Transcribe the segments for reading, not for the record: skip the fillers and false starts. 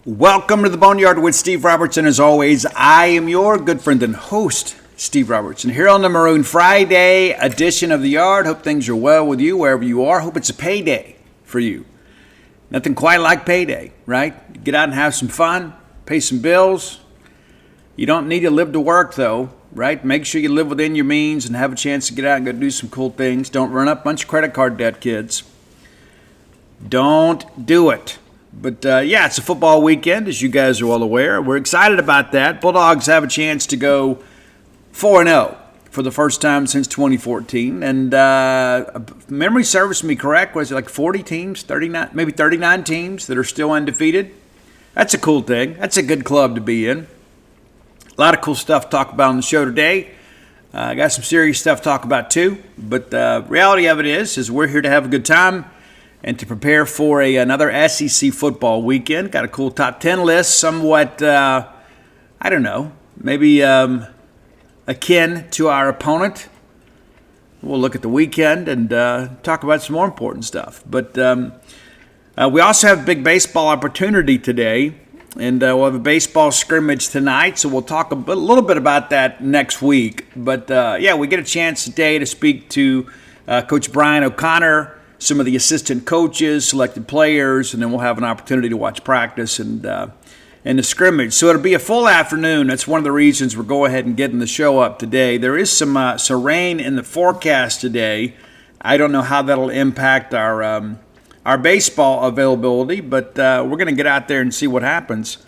Welcome to the Boneyard with Steve Robertson. As always, I am your good friend and host, Steve Robertson, here on the Maroon Friday edition of the Yard. Hope things are well with you wherever you are. Hope it's a payday for you. Nothing quite like payday, right? Get out and have some fun, pay some bills. You don't need to live to work, though, right? Make sure you live within your means and have a chance to get out and go do some cool things. Don't run up a bunch of credit card debt, kids. Don't do it. But, it's a football weekend, as you guys are well aware. We're excited about that. Bulldogs have a chance to go 4-0 for the first time since 2014. And memory serves me correct, was it like 40 teams, 39, maybe 39 teams that are still undefeated? That's a cool thing. That's a good club to be in. A lot of cool stuff to talk about on the show today. I got some serious stuff to talk about too. But the reality of it is we're here to have a good time and to prepare for another SEC football weekend. Got a cool top 10 list, somewhat, maybe akin to our opponent. We'll look at the weekend and talk about some more important stuff. But we also have a big baseball opportunity today, and we'll have a baseball scrimmage tonight, so we'll talk a little bit about that next week. But, we get a chance today to speak to Coach Brian O'Connor, some of the assistant coaches, selected players, and then we'll have an opportunity to watch practice and the scrimmage. So it'll be a full afternoon. That's one of the reasons we're going ahead and getting the show up today. There is some rain in the forecast today. I don't know how that'll impact our baseball availability, but we're going to get out there and see what happens.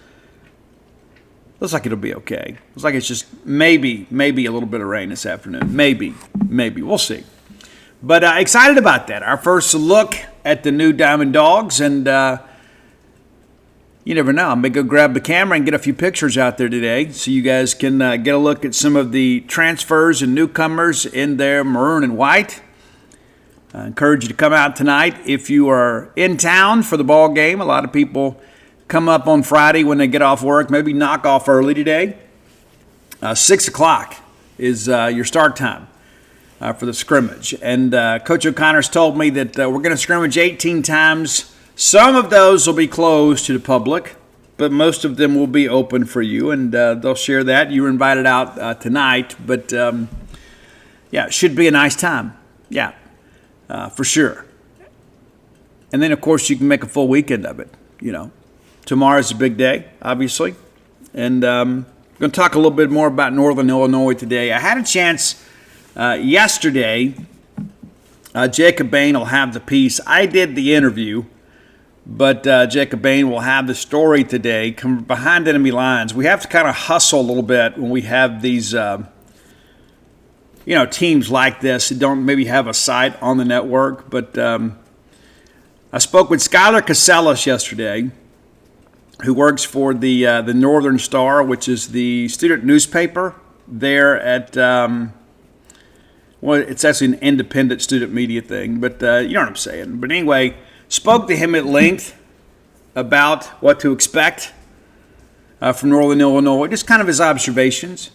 Looks like it'll be okay. Looks like it's just maybe a little bit of rain this afternoon. Maybe. We'll see. But excited about that. Our first look at the new Diamond Dogs, and you never know. I'm going to go grab the camera and get a few pictures out there today so you guys can get a look at some of the transfers and newcomers in their maroon and white. I encourage you to come out tonight if you are in town for the ball game. A lot of people come up on Friday when they get off work, maybe knock off early today. 6 o'clock is your start time for the scrimmage. And Coach O'Connor's told me that we're going to scrimmage 18 times. Some of those will be closed to the public, but most of them will be open for you, and they'll share that. You were invited out tonight, but it should be a nice time. Yeah, for sure. And then, of course, you can make a full weekend of it. Tomorrow's a big day, obviously. And I'm going to talk a little bit more about Northern Illinois today. I had a chance yesterday. Jacob Bain will have the piece. I did the interview, but Jacob Bain will have the story today. Come behind enemy lines. We have to kind of hustle a little bit when we have these, teams like this that don't maybe have a site on the network. But I spoke with Skylar Casellas yesterday, who works for the Northern Star, which is the student newspaper there at it's actually an independent student media thing, but you know what I'm saying. But anyway, spoke to him at length about what to expect from Northern Illinois, just kind of his observations.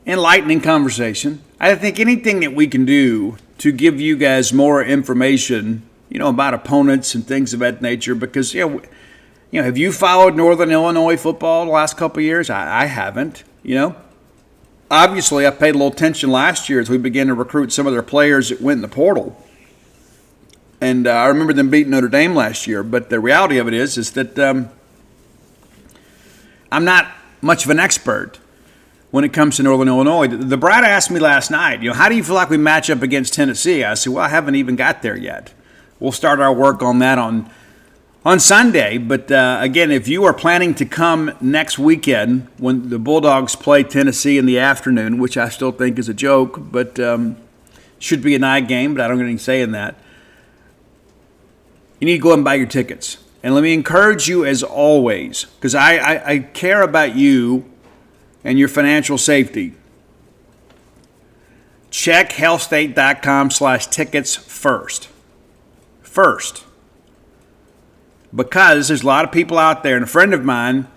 Enlightening conversation. I think anything that we can do to give you guys more information, about opponents and things of that nature, because, have you followed Northern Illinois football the last couple of years? I haven't, Obviously, I paid a little attention last year as we began to recruit some of their players that went in the portal. And I remember them beating Notre Dame last year. But the reality of it is that I'm not much of an expert when it comes to Northern Illinois. The Brad asked me last night, how do you feel like we match up against Tennessee? I said, well, I haven't even got there yet. We'll start our work on that on Sunday. But again, if you are planning to come next weekend when the Bulldogs play Tennessee in the afternoon, which I still think is a joke, but should be a night game, but I don't get any say in that, you need to go and buy your tickets. And let me encourage you as always, because I care about you and your financial safety. Check healthstate.com/tickets first. Because there's a lot of people out there, and a friend of mine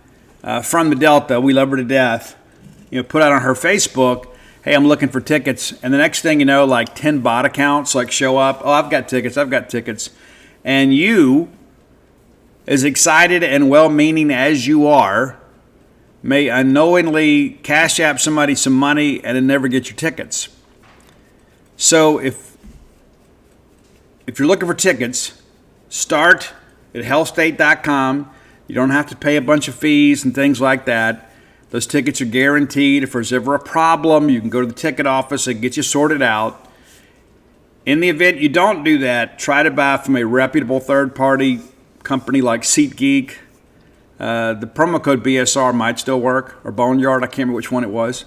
from the Delta, we love her to death, put out on her Facebook, hey, I'm looking for tickets. And the next thing you know, like 10 bot accounts show up. Oh, I've got tickets. And you as excited and well-meaning as you are, may unknowingly cash app somebody some money and then never get your tickets. So if you're looking for tickets, start at healthstate.com. You don't have to pay a bunch of fees and things like that. Those tickets are guaranteed. If there's ever a problem, you can go to the ticket office and get you sorted out. In the event you don't do that, try to buy from a reputable third-party company like SeatGeek. The promo code BSR might still work, or BONEYARD. I can't remember which one it was.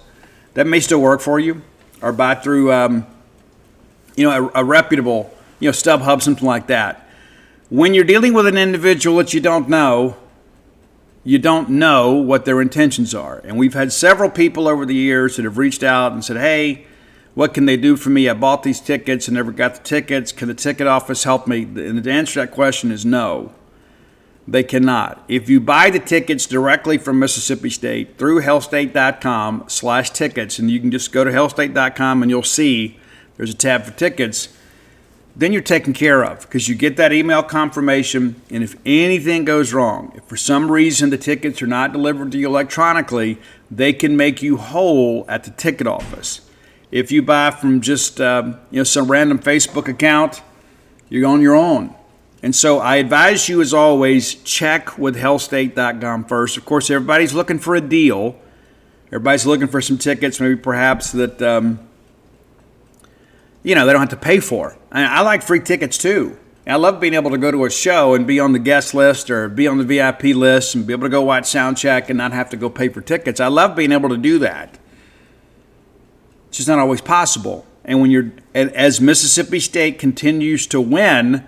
That may still work for you. Or buy through, a reputable, StubHub, something like that. When you're dealing with an individual that you don't know what their intentions are. And we've had several people over the years that have reached out and said, hey, what can they do for me? I bought these tickets and never got the tickets. Can the ticket office help me? And the answer to that question is no. They cannot. If you buy the tickets directly from Mississippi State through healthstate.com/tickets, and you can just go to healthstate.com and you'll see there's a tab for tickets, then you're taken care of because you get that email confirmation. And if anything goes wrong, if for some reason the tickets are not delivered to you electronically, they can make you whole at the ticket office. If you buy from just some random Facebook account, you're on your own. And so I advise you, as always, check with healthstate.com first. Of course, everybody's looking for a deal. Everybody's looking for some tickets, maybe perhaps that, they don't have to pay for. I like free tickets, too. I love being able to go to a show and be on the guest list or be on the VIP list and be able to go watch sound check and not have to go pay for tickets. I love being able to do that. It's just not always possible. And as Mississippi State continues to win,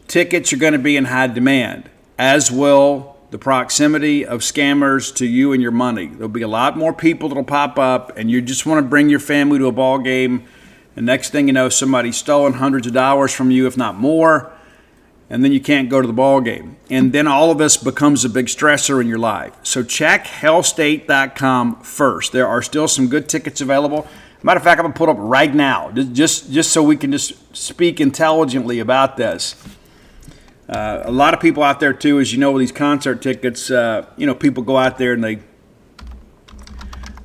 tickets are going to be in high demand, as will the proximity of scammers to you and your money. There'll be a lot more people that'll pop up, and you just want to bring your family to a ball game. And next thing you know, somebody's stolen hundreds of dollars from you, if not more, and then you can't go to the ball game. And then all of this becomes a big stressor in your life. So check healthstate.com first. There are still some good tickets available. Matter of fact, I'm going to put up right now, just so we can just speak intelligently about this. A lot of people out there, too, as you know, with these concert tickets, people go out there and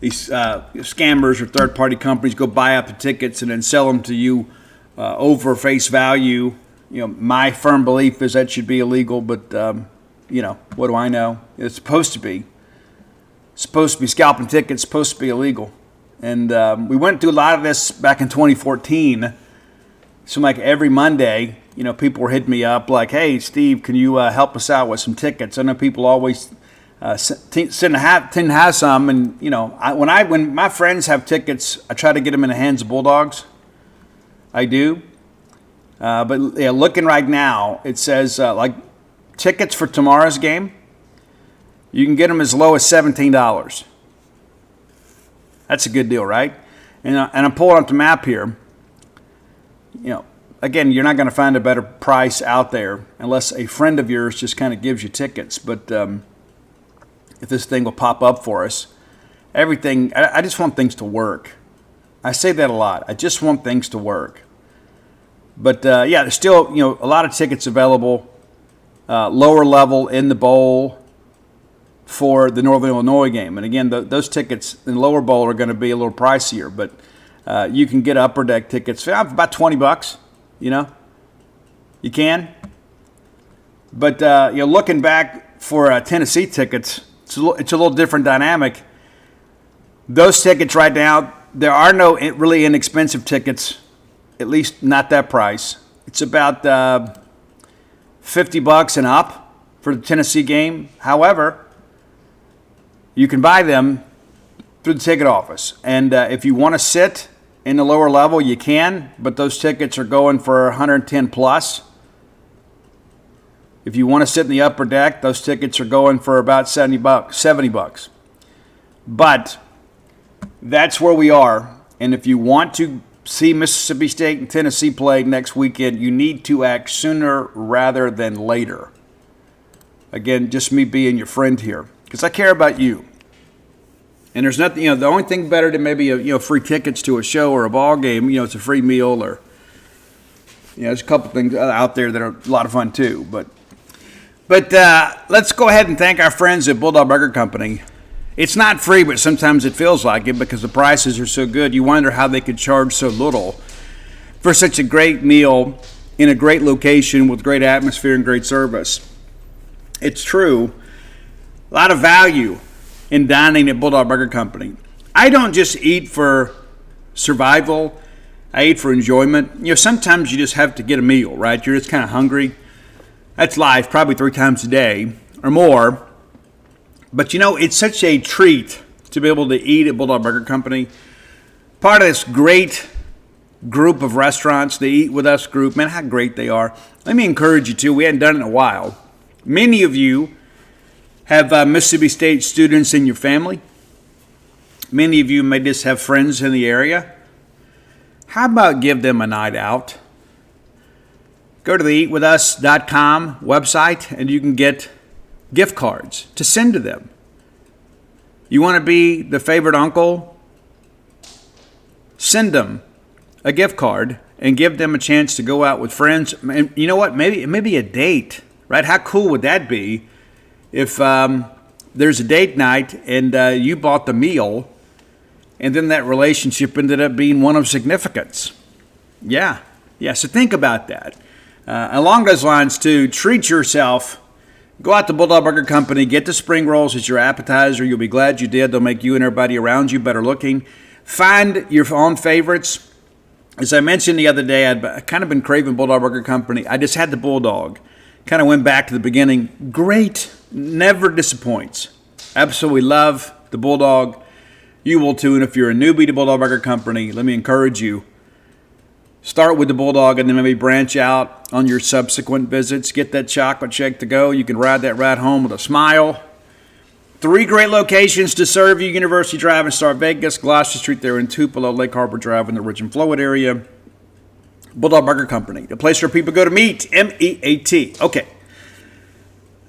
these scammers or third-party companies go buy up the tickets and then sell them to you over face value. My firm belief is that should be illegal, but, what do I know? It's supposed to be. It's supposed to be scalping tickets, supposed to be illegal. And we went through a lot of this back in 2014. So like every Monday, people were hitting me up like, hey, Steve, can you help us out with some tickets? I know people always tend to have some. And, when my friends have tickets, I try to get them in the hands of Bulldogs. I do. But looking right now, it says tickets for tomorrow's game, you can get them as low as $17. That's a good deal, right? And I'm pulling up the map here. Again, you're not going to find a better price out there unless a friend of yours just kind of gives you tickets. But if this thing will pop up for us, everything, I just want things to work. I say that a lot. I just want things to work. But there's still, a lot of tickets available, lower level in the bowl for the Northern Illinois game. And again, those tickets in the lower bowl are going to be a little pricier, but you can get upper deck tickets for about $20. You can. But looking back for Tennessee tickets, it's a little different dynamic. Those tickets right now, there are no really inexpensive tickets, at least not that price. It's about $50 and up for the Tennessee game. However, you can buy them through the ticket office. And if you want to sit in the lower level, you can, but those tickets are going for $110 plus. If you want to sit in the upper deck, those tickets are going for about $70. But that's where we are. And if you want to see Mississippi State and Tennessee play next weekend, you need to act sooner rather than later. Again, just me being your friend here, because I care about you. And there's nothing, the only thing better than maybe free tickets to a show or a ball game, it's a free meal or, there's a couple things out there that are a lot of fun too. But But let's go ahead and thank our friends at Bulldog Burger Company. It's not free, but sometimes it feels like it because the prices are so good. You wonder how they could charge so little for such a great meal in a great location with great atmosphere and great service. It's true. A lot of value in dining at Bulldog Burger Company. I don't just eat for survival. I eat for enjoyment. You know, sometimes you just have to get a meal, right? You're just kind of hungry. That's life, probably 3 times a day or more. But, you know, it's such a treat to be able to eat at Bulldog Burger Company. Part of this great group of restaurants, the Eat With Us group. Man, how great they are. Let me encourage you to. We hadn't done it in a while. Many of you have Mississippi State students in your family. Many of you may just have friends in the area. How about give them a night out? Go to the eatwithus.com website and you can get gift cards to send to them. You want to be the favorite uncle? Send them a gift card and give them a chance to go out with friends. And you know what? Maybe a date, right? How cool would that be if there's a date night and you bought the meal and then that relationship ended up being one of significance? Yeah. So think about that. Along those lines, too, treat yourself. Go out to Bulldog Burger Company, get the spring rolls as your appetizer. You'll be glad you did. They'll make you and everybody around you better looking. Find your own favorites. As I mentioned the other day, I'd kind of been craving Bulldog Burger Company. I just had the Bulldog. Kind of went back to the beginning. Great. Never disappoints. Absolutely love the Bulldog. You will too. And if you're a newbie to Bulldog Burger Company, let me encourage you. Start with the Bulldog and then maybe branch out on your subsequent visits. Get that chocolate shake to go. You can ride that ride home with a smile. 3 great locations to serve you: University Drive in Star Vegas, Gloucester Street there in Tupelo, Lake Harbor Drive in the Richmond Flowood area. Bulldog Burger Company, the place where people go to meet, M-E-A-T. Okay.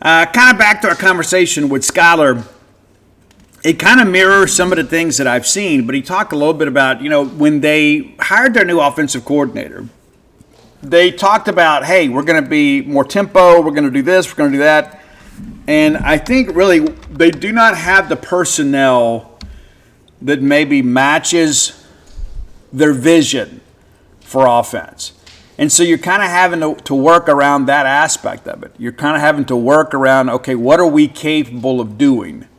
Kind of back to our conversation with Skylar. It kind of mirrors some of the things that I've seen, but he talked a little bit about, you know, when they hired their new offensive coordinator, they talked about, hey, we're going to be more tempo, we're going to do this, we're going to do that. And I think really they do not have the personnel that maybe matches their vision for offense. And so you're kind of having to work around that aspect of it. You're kind of having to work around, okay, what are we capable of doing?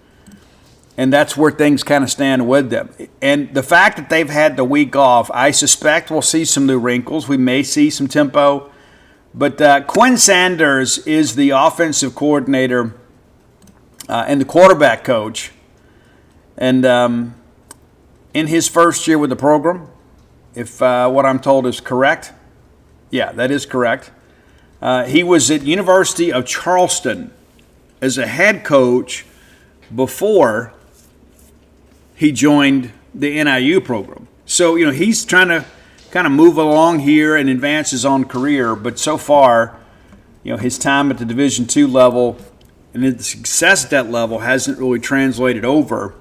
And that's where things kind of stand with them. And the fact that they've had the week off, I suspect we'll see some new wrinkles. We may see some tempo. But Quinn Sanders is the offensive coordinator and the quarterback coach. And in his first year with the program, if what I'm told is correct, yeah, that is correct. He was at University of Charleston as a head coach before he joined the NIU program. So, you know, he's trying to kind of move along here and advance his own career. But so far, you know, his time at the Division II level and the success at that level hasn't really translated over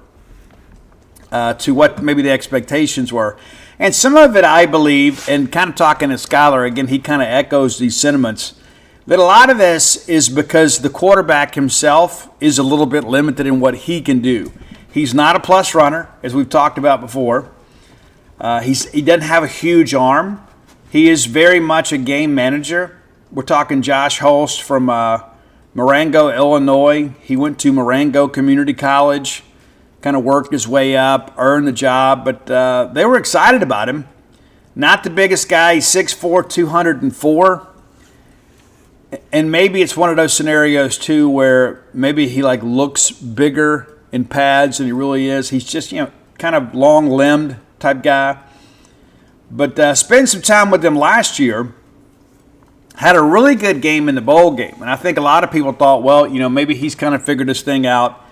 to what maybe the expectations were. And some of it, I believe, and kind of talking to Skylar, again, he kind of echoes these sentiments, that a lot of this is because the quarterback himself is a little bit limited in what he can do. He's not a plus runner, as we've talked about before. He doesn't have a huge arm. He is very much a game manager. We're talking Josh Holst from Marengo, Illinois. He went to Marengo Community College, kind of worked his way up, earned the job, but they were excited about him. Not the biggest guy. He's 6'4", 204. And maybe it's one of those scenarios, too, where maybe he, like, looks bigger in pads than he really is. He's just, you know, kind of long-limbed type guy. But spent some time with him last year. Had a really good game in the bowl game. And I think a lot of people thought, well, you know, maybe he's kind of figured this thing out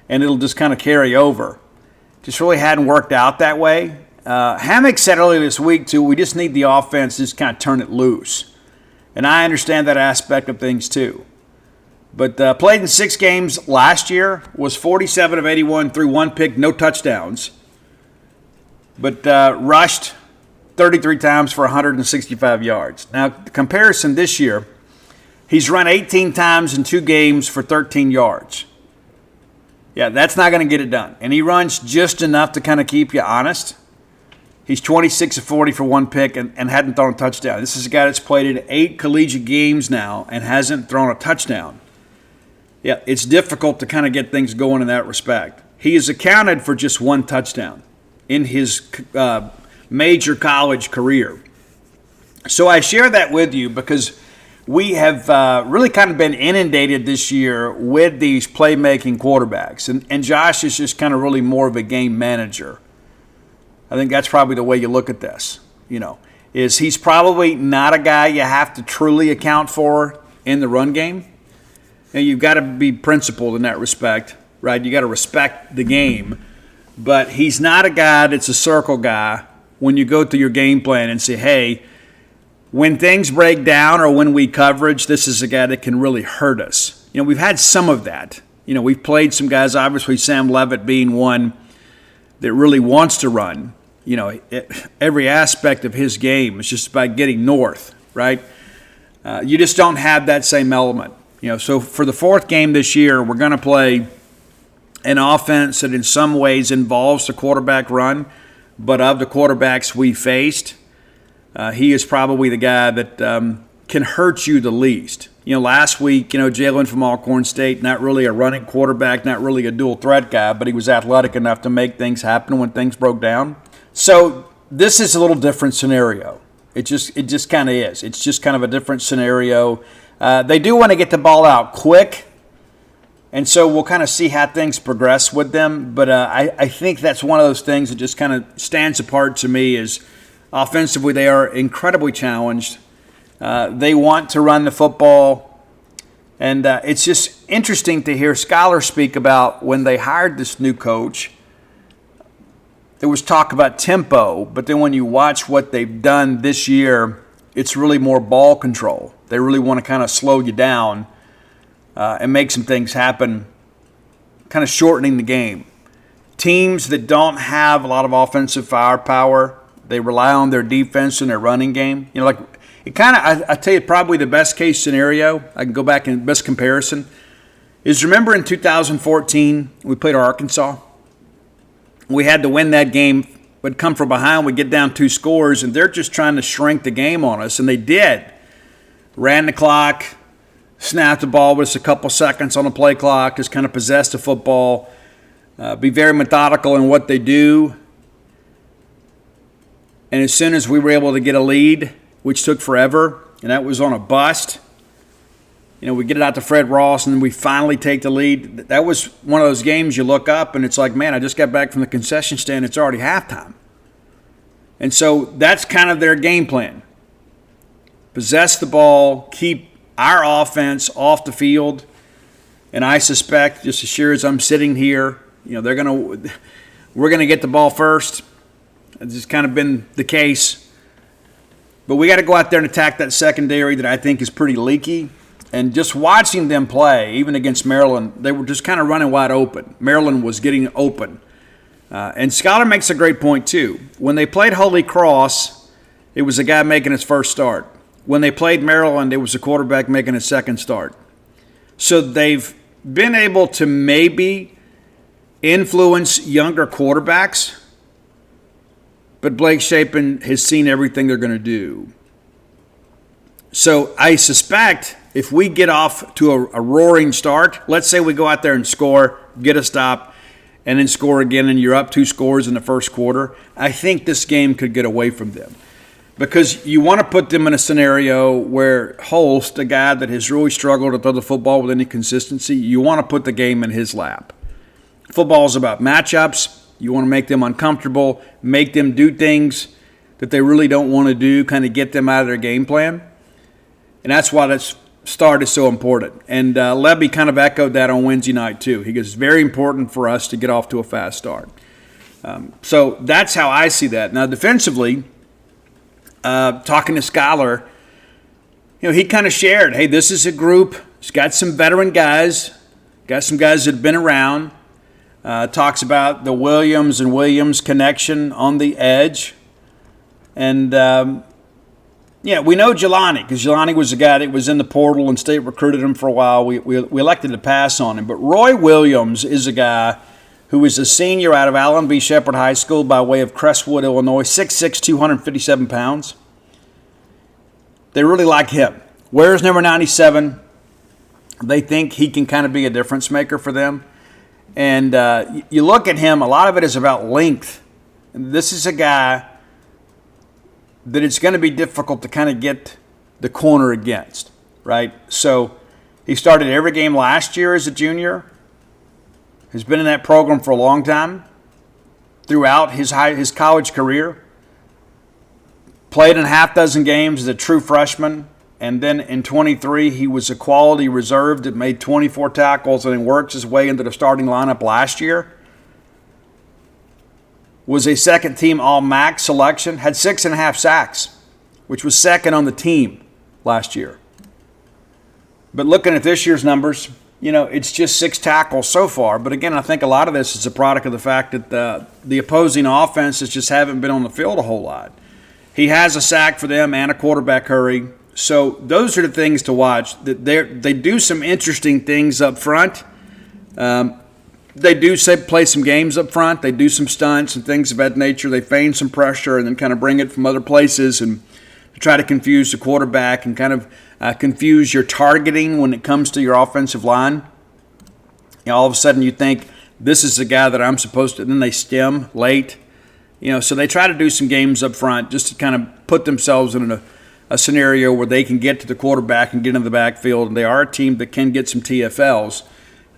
and it'll just kind of carry over. Just really hadn't worked out that way. Hammock said earlier this week, too, we just need the offense to just kind of turn it loose. And I understand that aspect of things, too. But played in 6 games last year, was 47 of 81, threw 1 pick, no touchdowns. But rushed 33 times for 165 yards. Now, the comparison this year, He's run 18 times in 2 games for 13 yards. Yeah, that's not going to get it done. And he runs just enough to kind of keep you honest. He's 26 of 40 for 1 pick and hadn't thrown a touchdown. This is a guy that's played in 8 collegiate games now and hasn't thrown a touchdown. Yeah, it's difficult to kind of get things going in that respect. He has accounted for just 1 touchdown in his major college career. So I share that with you because we have really kind of been inundated this year with these playmaking quarterbacks. And Josh is just kind of really more of a game manager. I think that's probably the way you look at this, is he's probably not a guy you have to truly account for in the run game. And you've got to be principled in that respect, right? You got to respect the game. But he's not a guy that's a circle guy when you go through your game plan and say, hey, when things break down or when we coverage, this is a guy that can really hurt us. We've had some of that. We've played some guys, obviously Sam Levitt being one that really wants to run. Every aspect of his game is just about getting north, right? You just don't have that same element. So for the 4th game this year, we're going to play an offense that in some ways involves the quarterback run, but of the quarterbacks we faced, he is probably the guy that can hurt you the least. Last week, Jalen from Alcorn State, not really a running quarterback, not really a dual threat guy, but he was athletic enough to make things happen when things broke down. So this is a little different scenario. It just kind of is. It's just kind of a different scenario. They do want to get the ball out quick, and so we'll kind of see how things progress with them. But I think that's one of those things that just kind of stands apart to me is offensively they are incredibly challenged. They want to run the football, and it's just interesting to hear Scholar speak about when they hired this new coach. There was talk about tempo, but then when you watch what they've done this year, it's really more ball control. They really want to kind of slow you down and make some things happen, kind of shortening the game. Teams that don't have a lot of offensive firepower, they rely on their defense and their running game. It kind of, I tell you, probably the best case scenario, I can go back and best comparison, is remember in 2014, we played Arkansas? We had to win that game. We'd come from behind, we'd get down 2 scores, and they're just trying to shrink the game on us, and they did. Ran the clock, snapped the ball with us a couple seconds on the play clock, just kind of possessed the football, be very methodical in what they do. And as soon as we were able to get a lead, which took forever, and that was on a bust, we get it out to Fred Ross, and then we finally take the lead. That was one of those games you look up, and it's like, man, I just got back from the concession stand. It's already halftime. And so that's kind of their game plan. Possess the ball, keep our offense off the field, and I suspect, just as sure as I'm sitting here, we're going to get the ball first. It's just kind of been the case. But we got to go out there and attack that secondary that I think is pretty leaky. And just watching them play, even against Maryland, they were just kind of running wide open. Maryland was getting open. And Scholar makes a great point, too. When they played Holy Cross, it was a guy making his first start. When they played Maryland, it was a quarterback making his second start. So they've been able to maybe influence younger quarterbacks, but Blake Shapen has seen everything they're going to do. So I suspect if we get off to a roaring start, let's say we go out there and score, get a stop, and then score again, and you're up 2 scores in the first quarter, I think this game could get away from them. Because you want to put them in a scenario where Holst, a guy that has really struggled to throw the football with any consistency, you want to put the game in his lap. Football is about matchups. You want to make them uncomfortable, make them do things that they really don't want to do, kind of get them out of their game plan. And that's why that start is so important. And Levy kind of echoed that on Wednesday night too. He goes, it's very important for us to get off to a fast start. So that's how I see that. Now defensively, talking to Scholar, he kind of shared, hey, this is a group. It's got some veteran guys, got some guys that have been around. Talks about the Williams and Williams connection on the edge. And Yeah, we know Jelani because Jelani was the guy that was in the portal and state recruited him for a while. We elected to pass on him. But Roy Williams is a guy who is a senior out of Allen B. Shepherd High School by way of Crestwood, Illinois, 6'6", 257 pounds. They really like him. Wears number 97. They think he can kind of be a difference maker for them. And you look at him, a lot of it is about length. This is a guy that it's going to be difficult to kind of get the corner against, right? So he started every game last year as a junior. Has been in that program for a long time, throughout his college career. Played in half dozen games as a true freshman, and then in 23 he was a quality reserve that made 24 tackles and then worked his way into the starting lineup last year. Was a second-team All-MAC selection, had 6.5 sacks, which was second on the team last year. But looking at this year's numbers, it's just 6 tackles so far. But again, I think a lot of this is a product of the fact that the opposing offenses just haven't been on the field a whole lot. He has a sack for them and a quarterback hurry. So those are the things to watch. They do some interesting things up front. They do play some games up front. They do some stunts and things of that nature. They feign some pressure and then kind of bring it from other places and try to confuse the quarterback and kind of confuse your targeting when it comes to your offensive line. All of a sudden you think, this is the guy that I'm supposed to, and then they stem late. So they try to do some games up front just to kind of put themselves in a scenario where they can get to the quarterback and get in the backfield. And they are a team that can get some TFLs.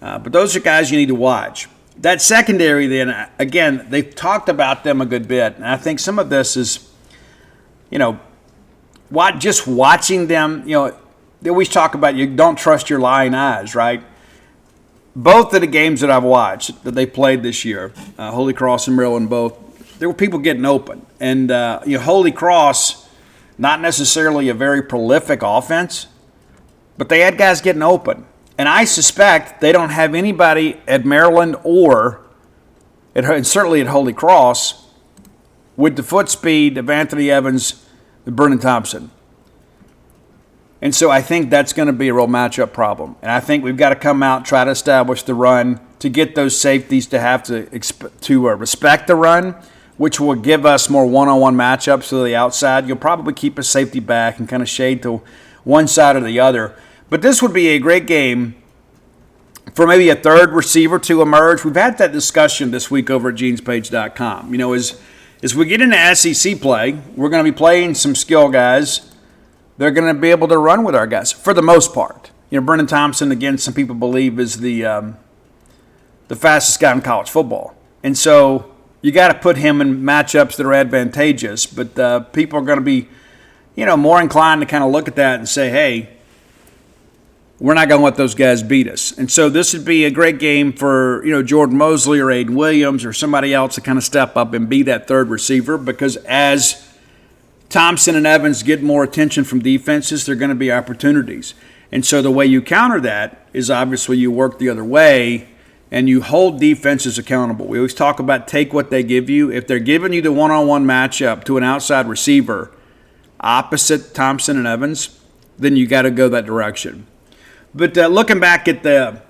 But those are guys you need to watch. That secondary then, again, they've talked about them a good bit. And I think some of this is, just watching them, they always talk about you don't trust your lying eyes, right? Both of the games that I've watched that they played this year, Holy Cross and Maryland both, there were people getting open. And, Holy Cross, not necessarily a very prolific offense, but they had guys getting open. And I suspect they don't have anybody at Maryland or certainly at Holy Cross with the foot speed of Anthony Evans and Brennan Thompson. And so I think that's going to be a real matchup problem. And I think we've got to come out, try to establish the run, to get those safeties to have to respect the run, which will give us more one-on-one matchups to the outside. You'll probably keep a safety back and kind of shade to one side or the other. But this would be a great game for maybe a third receiver to emerge. We've had that discussion this week over at genespage.com. As we get into SEC play, we're going to be playing some skill guys. They're going to be able to run with our guys for the most part. Brennan Thompson, again, some people believe is the fastest guy in college football. And so you got to put him in matchups that are advantageous. But people are going to be, more inclined to kind of look at that and say, hey, we're not going to let those guys beat us. And so this would be a great game for, Jordan Mosley or Aiden Williams or somebody else to kind of step up and be that third receiver, because as Thompson and Evans get more attention from defenses, there are going to be opportunities. And so the way you counter that is obviously you work the other way and you hold defenses accountable. We always talk about take what they give you. If they're giving you the one-on-one matchup to an outside receiver opposite Thompson and Evans, then you got to go that direction. But looking back at the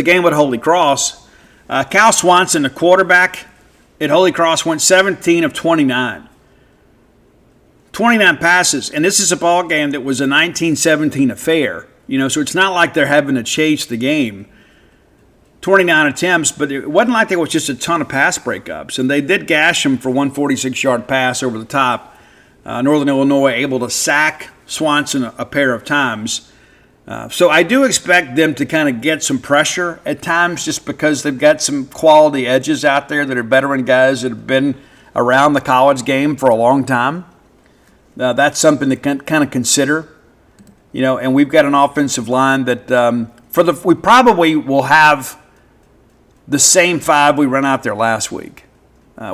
game with Holy Cross, Cal Swanson, the quarterback at Holy Cross, went 17 of 29. 29 passes, and this is a ball game that was a 19-17 affair. So it's not like they're having to chase the game. 29 attempts, but it wasn't like there was just a ton of pass breakups. And they did gash him for 146-yard pass over the top. Northern Illinois able to sack Swanson a pair of times. So I do expect them to kind of get some pressure at times just because they've got some quality edges out there that are veteran guys that have been around the college game for a long time. That's something to kind of consider. And we've got an offensive line that we probably will have the same 5 we ran out there last week,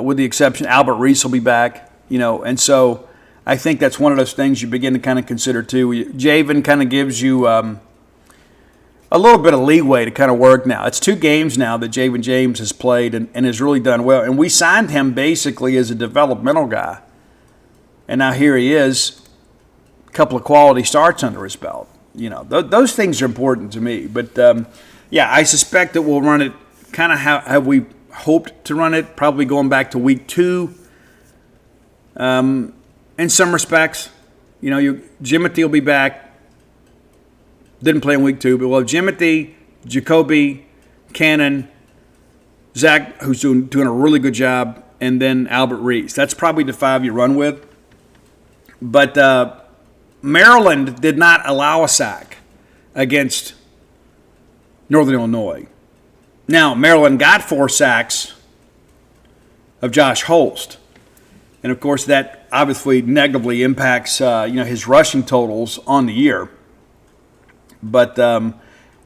with the exception Albert Reese will be back, and so I think that's one of those things you begin to kind of consider too. Javen kind of gives you a little bit of leeway to kind of work now. It's 2 games now that Javen James has played and has really done well. And we signed him basically as a developmental guy. And now here he is, couple of quality starts under his belt. Those things are important to me. But, I suspect that we'll run it kind of how we hoped to run it, probably going back to week 2 in some respects. Jimothy will be back. Didn't play in week 2, but we'll have Jimothy, Jacoby, Cannon, Zach, who's doing a really good job, and then Albert Reese. That's probably the 5 you run with. But Maryland did not allow a sack against Northern Illinois. Now, Maryland got 4 sacks of Josh Holst. And, of course, that obviously negatively impacts his rushing totals on the year. But,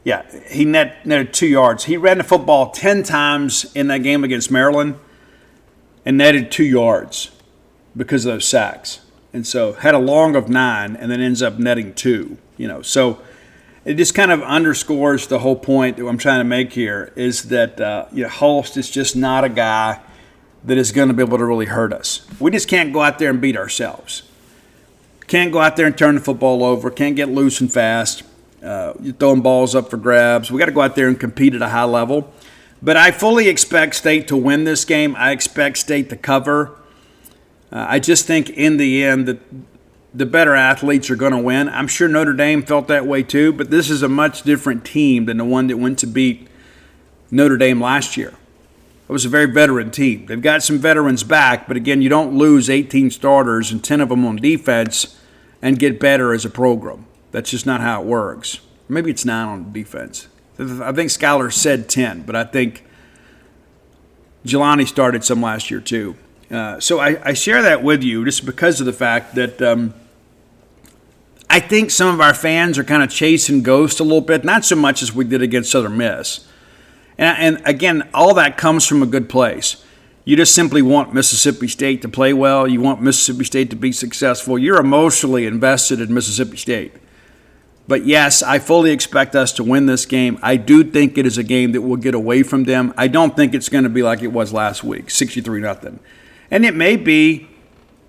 he netted 2 yards. He ran the football 10 times in that game against Maryland and netted 2 yards because of those sacks. And so had a long of 9 and then ends up netting 2. So it just kind of underscores the whole point that I'm trying to make here is that Holst is just not a guy that is going to be able to really hurt us. We just can't go out there and beat ourselves. Can't go out there and turn the football over. Can't get loose and fast. You're throwing balls up for grabs. We got to go out there and compete at a high level. But I fully expect State to win this game. I expect State to cover. I just think in the end that the better athletes are going to win. I'm sure Notre Dame felt that way too, but this is a much different team than the one that went to beat Notre Dame last year. It was a very veteran team. They've got some veterans back, but again, you don't lose 18 starters and 10 of them on defense and get better as a program. That's just not how it works. Maybe it's 9 on defense. I think Skylar said 10, but I think Jelani started some last year too. So I share that with you just because of the fact that I think some of our fans are kind of chasing ghosts a little bit, not so much as we did against Southern Miss. And again, all that comes from a good place. You just simply want Mississippi State to play well. You want Mississippi State to be successful. You're emotionally invested in Mississippi State. But yes, I fully expect us to win this game. I do think it is a game that will get away from them. I don't think it's going to be like it was last week, 63-0. And it may be,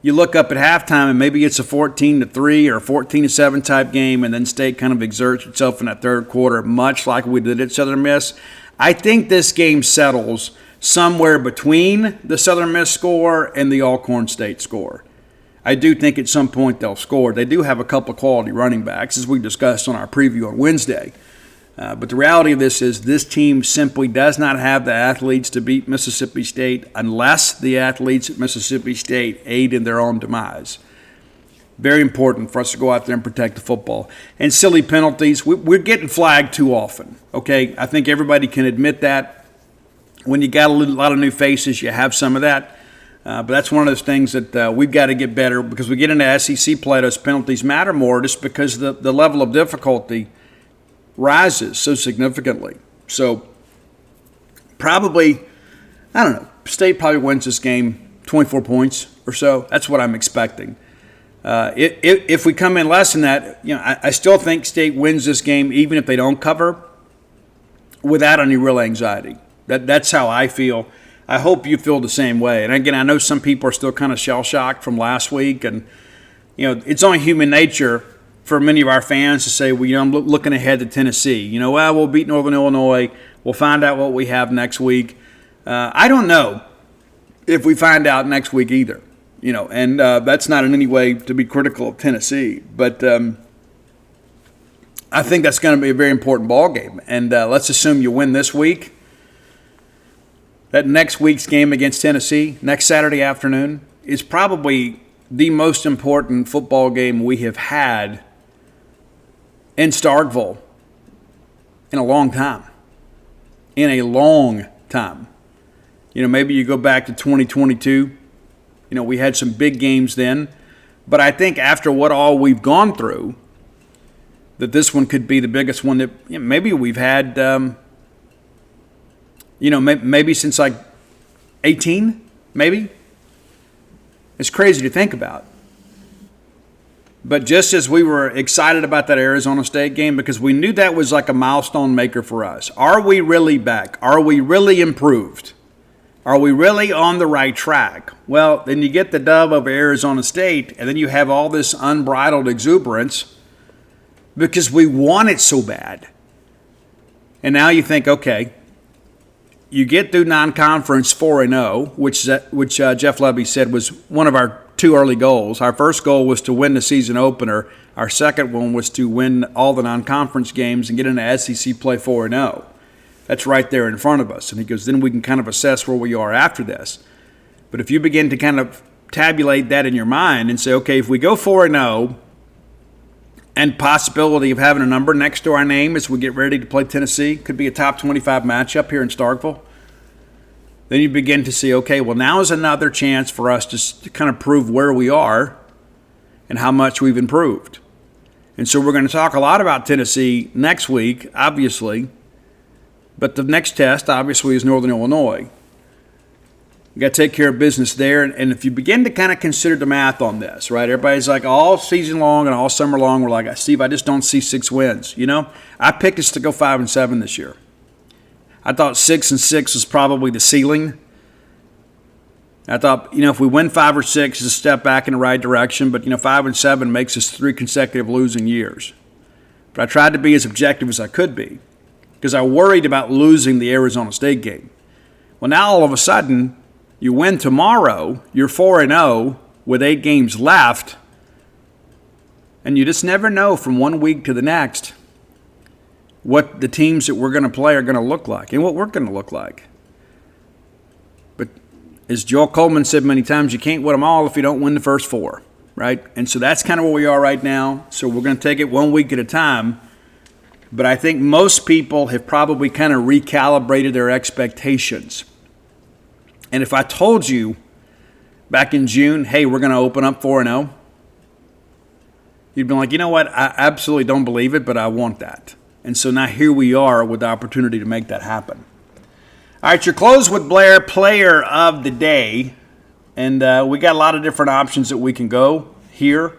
you look up at halftime and maybe it's a 14-3 or a 14-7 type game, and then State kind of exerts itself in that third quarter, much like we did at Southern Miss. I think this game settles somewhere between the Southern Miss score and the Alcorn State score. I do think at some point they'll score. They do have a couple of quality running backs, as we discussed on our preview on Wednesday. But the reality of this is this team simply does not have the athletes to beat Mississippi State unless the athletes at Mississippi State aid in their own demise. Very important for us to go out there and protect the football. And silly penalties, we're getting flagged too often, okay? I think everybody can admit that. When you got a lot of new faces, you have some of that. But that's one of those things that we've got to get better because we get into SEC play, those penalties matter more just because the level of difficulty rises so significantly. So probably, I don't know, State probably wins this game 24 points or so. That's what I'm expecting. If we come in less than that, I still think State wins this game even if they don't cover without any real anxiety. That's how I feel. I hope you feel the same way. And again, I know some people are still kind of shell-shocked from last week. And, it's only human nature for many of our fans to say, well, I'm looking ahead to Tennessee. We'll beat Northern Illinois. We'll find out what we have next week. I don't know if we find out next week either. And that's not in any way to be critical of Tennessee. But I think that's going to be a very important ball game. And let's assume you win this week. That next week's game against Tennessee, next Saturday afternoon, is probably the most important football game we have had in Starkville in a long time. In a long time. Maybe you go back to 2022. We had some big games then. But I think after what all we've gone through, that this one could be the biggest one that maybe we've had maybe since like 18, maybe. It's crazy to think about. But just as we were excited about that Arizona State game because we knew that was like a milestone maker for us. Are we really back? Are we really improved? Are we really on the right track? Well, then you get the dub over Arizona State, and then you have all this unbridled exuberance because we want it so bad. And now you think, okay, you get through non-conference 4-0, which Jeff Lebby said was one of our 2 early goals. Our first goal was to win the season opener. Our second one was to win all the non-conference games and get into SEC play 4-0. That's right there in front of us. And he goes, then we can kind of assess where we are after this. But if you begin to kind of tabulate that in your mind and say, okay, if we go 4-0 and possibility of having a number next to our name as we get ready to play Tennessee, could be a top 25 matchup here in Starkville, then you begin to see, okay, well, now is another chance for us to kind of prove where we are and how much we've improved. And so we're going to talk a lot about Tennessee next week, obviously, but the next test, obviously, is Northern Illinois. You got to take care of business there. And if you begin to kind of consider the math on this, right, everybody's like all season long and all summer long, we're like, Steve, I just don't see 6 wins. You know, I picked us to go 5-7 this year. I thought 6-6 was probably the ceiling. I thought, if we win 5 or 6, it's a step back in the right direction. But, 5-7 makes us 3 consecutive losing years. But I tried to be as objective as I could be because I worried about losing the Arizona State game. Well, now all of a sudden, you win tomorrow, you're 4-0 with 8 games left, and you just never know from one week to the next what the teams that we're going to play are going to look like and what we're going to look like. But as Joel Coleman said many times, you can't win them all if you don't win the first 4, right? And so that's kind of where we are right now. So we're going to take it one week at a time. But I think most people have probably kind of recalibrated their expectations. And if I told you back in June, hey, we're going to open up 4-0, you'd be like, you know what, I absolutely don't believe it, but I want that. And so now here we are with the opportunity to make that happen. All right, your Close with Blair player of the day. And we got a lot of different options that we can go here.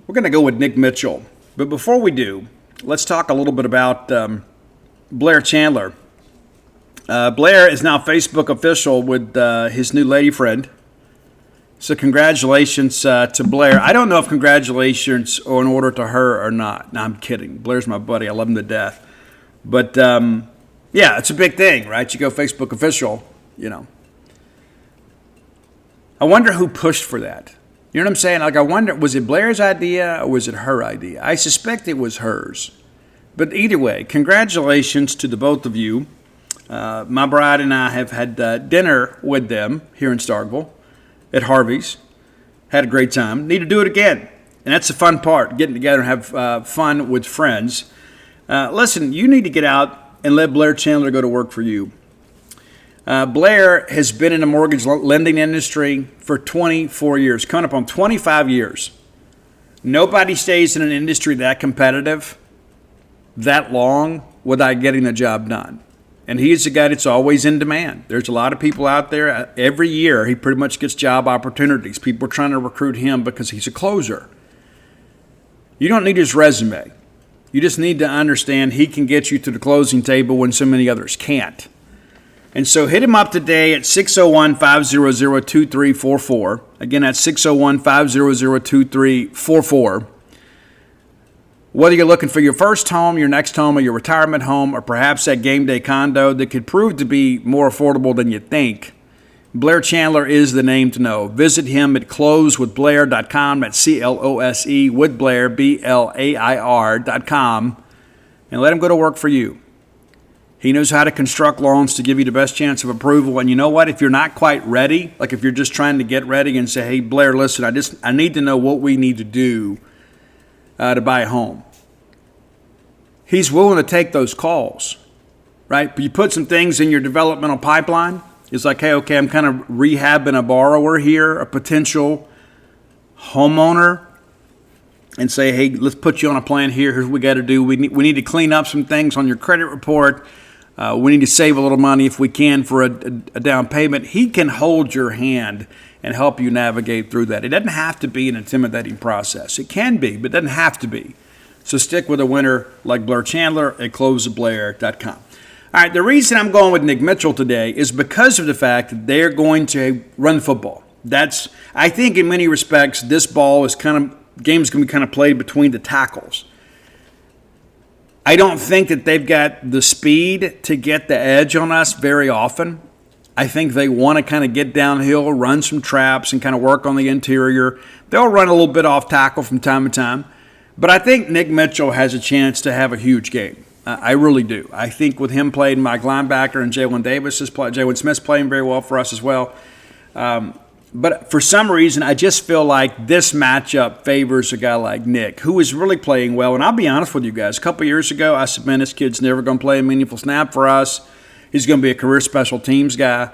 We're going to go with Nick Mitchell. But before we do, let's talk a little bit about Blair Chandler. Blair is now Facebook official with his new lady friend. So congratulations to Blair. I don't know if congratulations are in order to her or not. No, I'm kidding. Blair's my buddy. I love him to death. But, yeah, it's a big thing, right? You go Facebook official, I wonder who pushed for that. You know what I'm saying? Like, I wonder, was it Blair's idea or was it her idea? I suspect it was hers. But either way, congratulations to the both of you. My bride and I have had dinner with them here in Starkville at Harvey's. Had a great time. Need to do it again. And that's the fun part, getting together and have fun with friends. Listen, you need to get out and let Blair Chandler go to work for you. Blair has been in the mortgage lending industry for 24 years, coming up on 25 years. Nobody stays in an industry that competitive that long without getting the job done. And he's the guy that's always in demand. There's a lot of people out there. Every year, he pretty much gets job opportunities. People are trying to recruit him because he's a closer. You don't need his resume. You just need to understand he can get you to the closing table when so many others can't. And so hit him up today at 601-500-2344. Again, that's 601-500-2344. Whether you're looking for your first home, your next home, or your retirement home, or perhaps that game day condo that could prove to be more affordable than you think, Blair Chandler is the name to know. Visit him at closewithblair.com. That's C-L-O-S-E with Blair, B-L-A-I-R.com, and let him go to work for you. He knows how to construct loans to give you the best chance of approval. And you know what? If you're not quite ready, like if you're just trying to get ready and say, hey, Blair, listen, I need to know what we need to do to buy a home. He's willing to take those calls, right? But you put some things in your developmental pipeline. It's like, hey, okay, I'm kind of rehabbing a borrower here, a potential homeowner, and say, hey, let's put you on a plan here. Here's what we got to do. We need to clean up some things on your credit report. We need to save a little money if we can for a down payment. He can hold your hand and help you navigate through that. It doesn't have to be an intimidating process. It can be, but it doesn't have to be. So stick with a winner like Blair Chandler at closewithblair.com. All right, the reason I'm going with Nick Mitchell today is because of the fact that they're going to run the football. I think in many respects, this game's going to be kind of played between the tackles. I don't think that they've got the speed to get the edge on us very often. I think they want to kind of get downhill, run some traps, and kind of work on the interior. They'll run a little bit off tackle from time to time. But I think Nick Mitchell has a chance to have a huge game. I really do. I think with him playing Mike linebacker and Jalen Smith's playing very well for us as well. But for some reason, I just feel like this matchup favors a guy like Nick, who is really playing well. And I'll be honest with you guys. A couple years ago, I said, man, this kid's never going to play a meaningful snap for us. He's going to be a career special teams guy.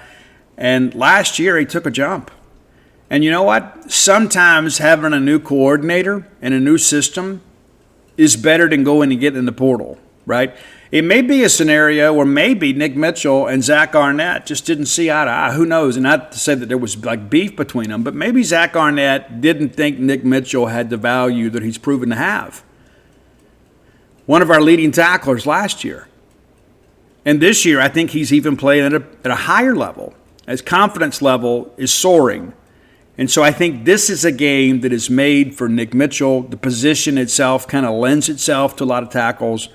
And last year, he took a jump. And you know what? Sometimes having a new coordinator and a new system is better than going and getting in the portal, right? It may be a scenario where maybe Nick Mitchell and Zach Arnett just didn't see eye to eye. Who knows? And not to say that there was like beef between them, but maybe Zach Arnett didn't think Nick Mitchell had the value that he's proven to have. One of our leading tacklers last year. And this year, I think he's even playing at a higher level. His confidence level is soaring. And so I think this is a game that is made for Nick Mitchell. The position itself kind of lends itself to a lot of tackles.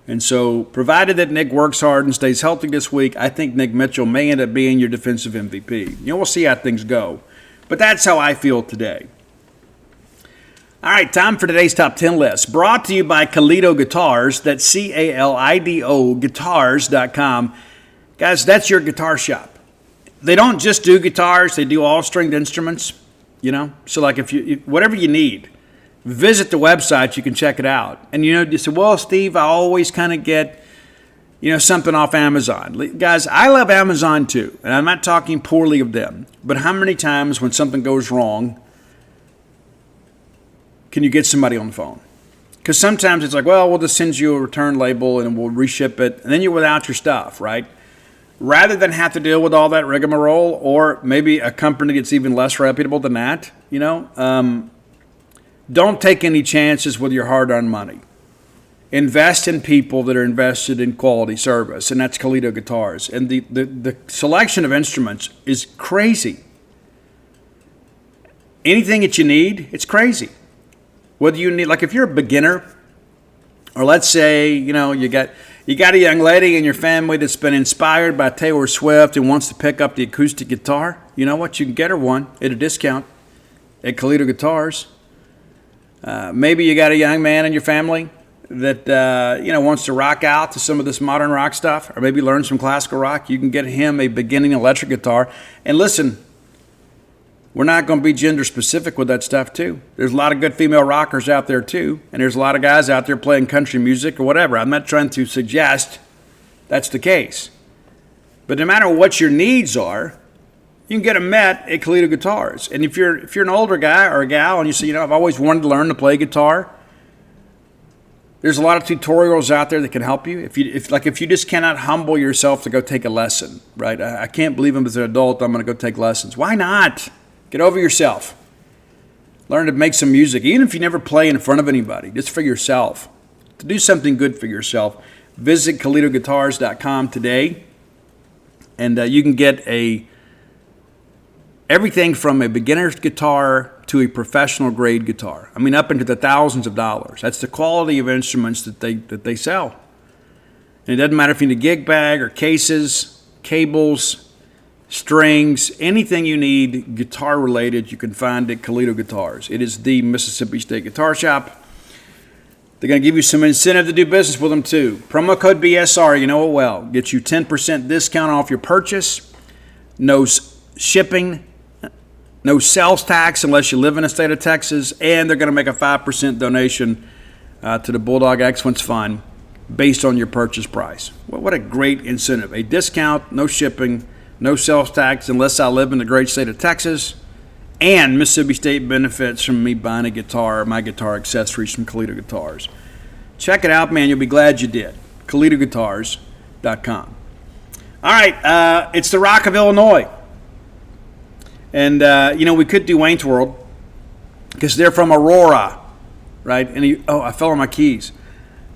And so provided that Nick works hard and stays healthy this week, I think Nick Mitchell may end up being your defensive MVP. We'll see how things go. But that's how I feel today. All right, time for today's top 10 list. Brought to you by Calido Guitars. That's Calido Guitars.com. Guys, that's your guitar shop. They don't just do guitars. They do all stringed instruments, So like whatever you need, visit the website. You can check it out. And, you say, well, Steve, I always kind of get, something off Amazon. Guys, I love Amazon too. And I'm not talking poorly of them. But how many times when something goes wrong, can you get somebody on the phone? Because sometimes it's like, well, we'll just send you a return label and we'll reship it. And then you're without your stuff, right? Rather than have to deal with all that rigmarole, or maybe a company that's even less reputable than that, don't take any chances with your hard-earned money. Invest in people that are invested in quality service, and that's Calido Guitars. And the selection of instruments is crazy. Anything that you need, it's crazy. Whether you need, like if you're a beginner, or let's say, you got a young lady in your family that's been inspired by Taylor Swift and wants to pick up the acoustic guitar, you know what? You can get her one at a discount at Calido Guitars. Maybe you got a young man in your family that, wants to rock out to some of this modern rock stuff, or maybe learn some classical rock. You can get him a beginning electric guitar. And listen, we're not going to be gender specific with that stuff too. There's a lot of good female rockers out there too, and there's a lot of guys out there playing country music or whatever. I'm not trying to suggest that's the case. But no matter what your needs are, you can get them met at Calido Guitars. And if you're an older guy or a gal and you say, I've always wanted to learn to play guitar, there's a lot of tutorials out there that can help you. If you just cannot humble yourself to go take a lesson, right? I can't believe as an adult I'm going to go take lessons. Why not? Get over yourself. Learn to make some music, even if you never play in front of anybody, just for yourself. To do something good for yourself, visit CalidoGuitars.com today, and you can get everything from a beginner's guitar to a professional grade guitar. I mean, up into the thousands of dollars. That's the quality of instruments that they sell. And it doesn't matter if you need a gig bag or cases, cables, strings, anything you need guitar related, you can find at Calido Guitars. It is the Mississippi State Guitar Shop. They're going to give you some incentive to do business with them too. Promo code BSR, you know it well. Get you 10% discount off your purchase. No shipping, no sales tax unless you live in the state of Texas, and they're going to make a 5% donation to the Bulldog Excellence Fund based on your purchase price. Well, what a great incentive. A discount, no shipping, no sales tax unless I live in the great state of Texas, and Mississippi State benefits from me buying a guitar or my guitar accessories from Calido Guitars. Check it out, man. You'll be glad you did. CalidoGuitars.com. All right, it's the Rock of Illinois. And, we could do Wayne's World because they're from Aurora, right? And I fell on my keys.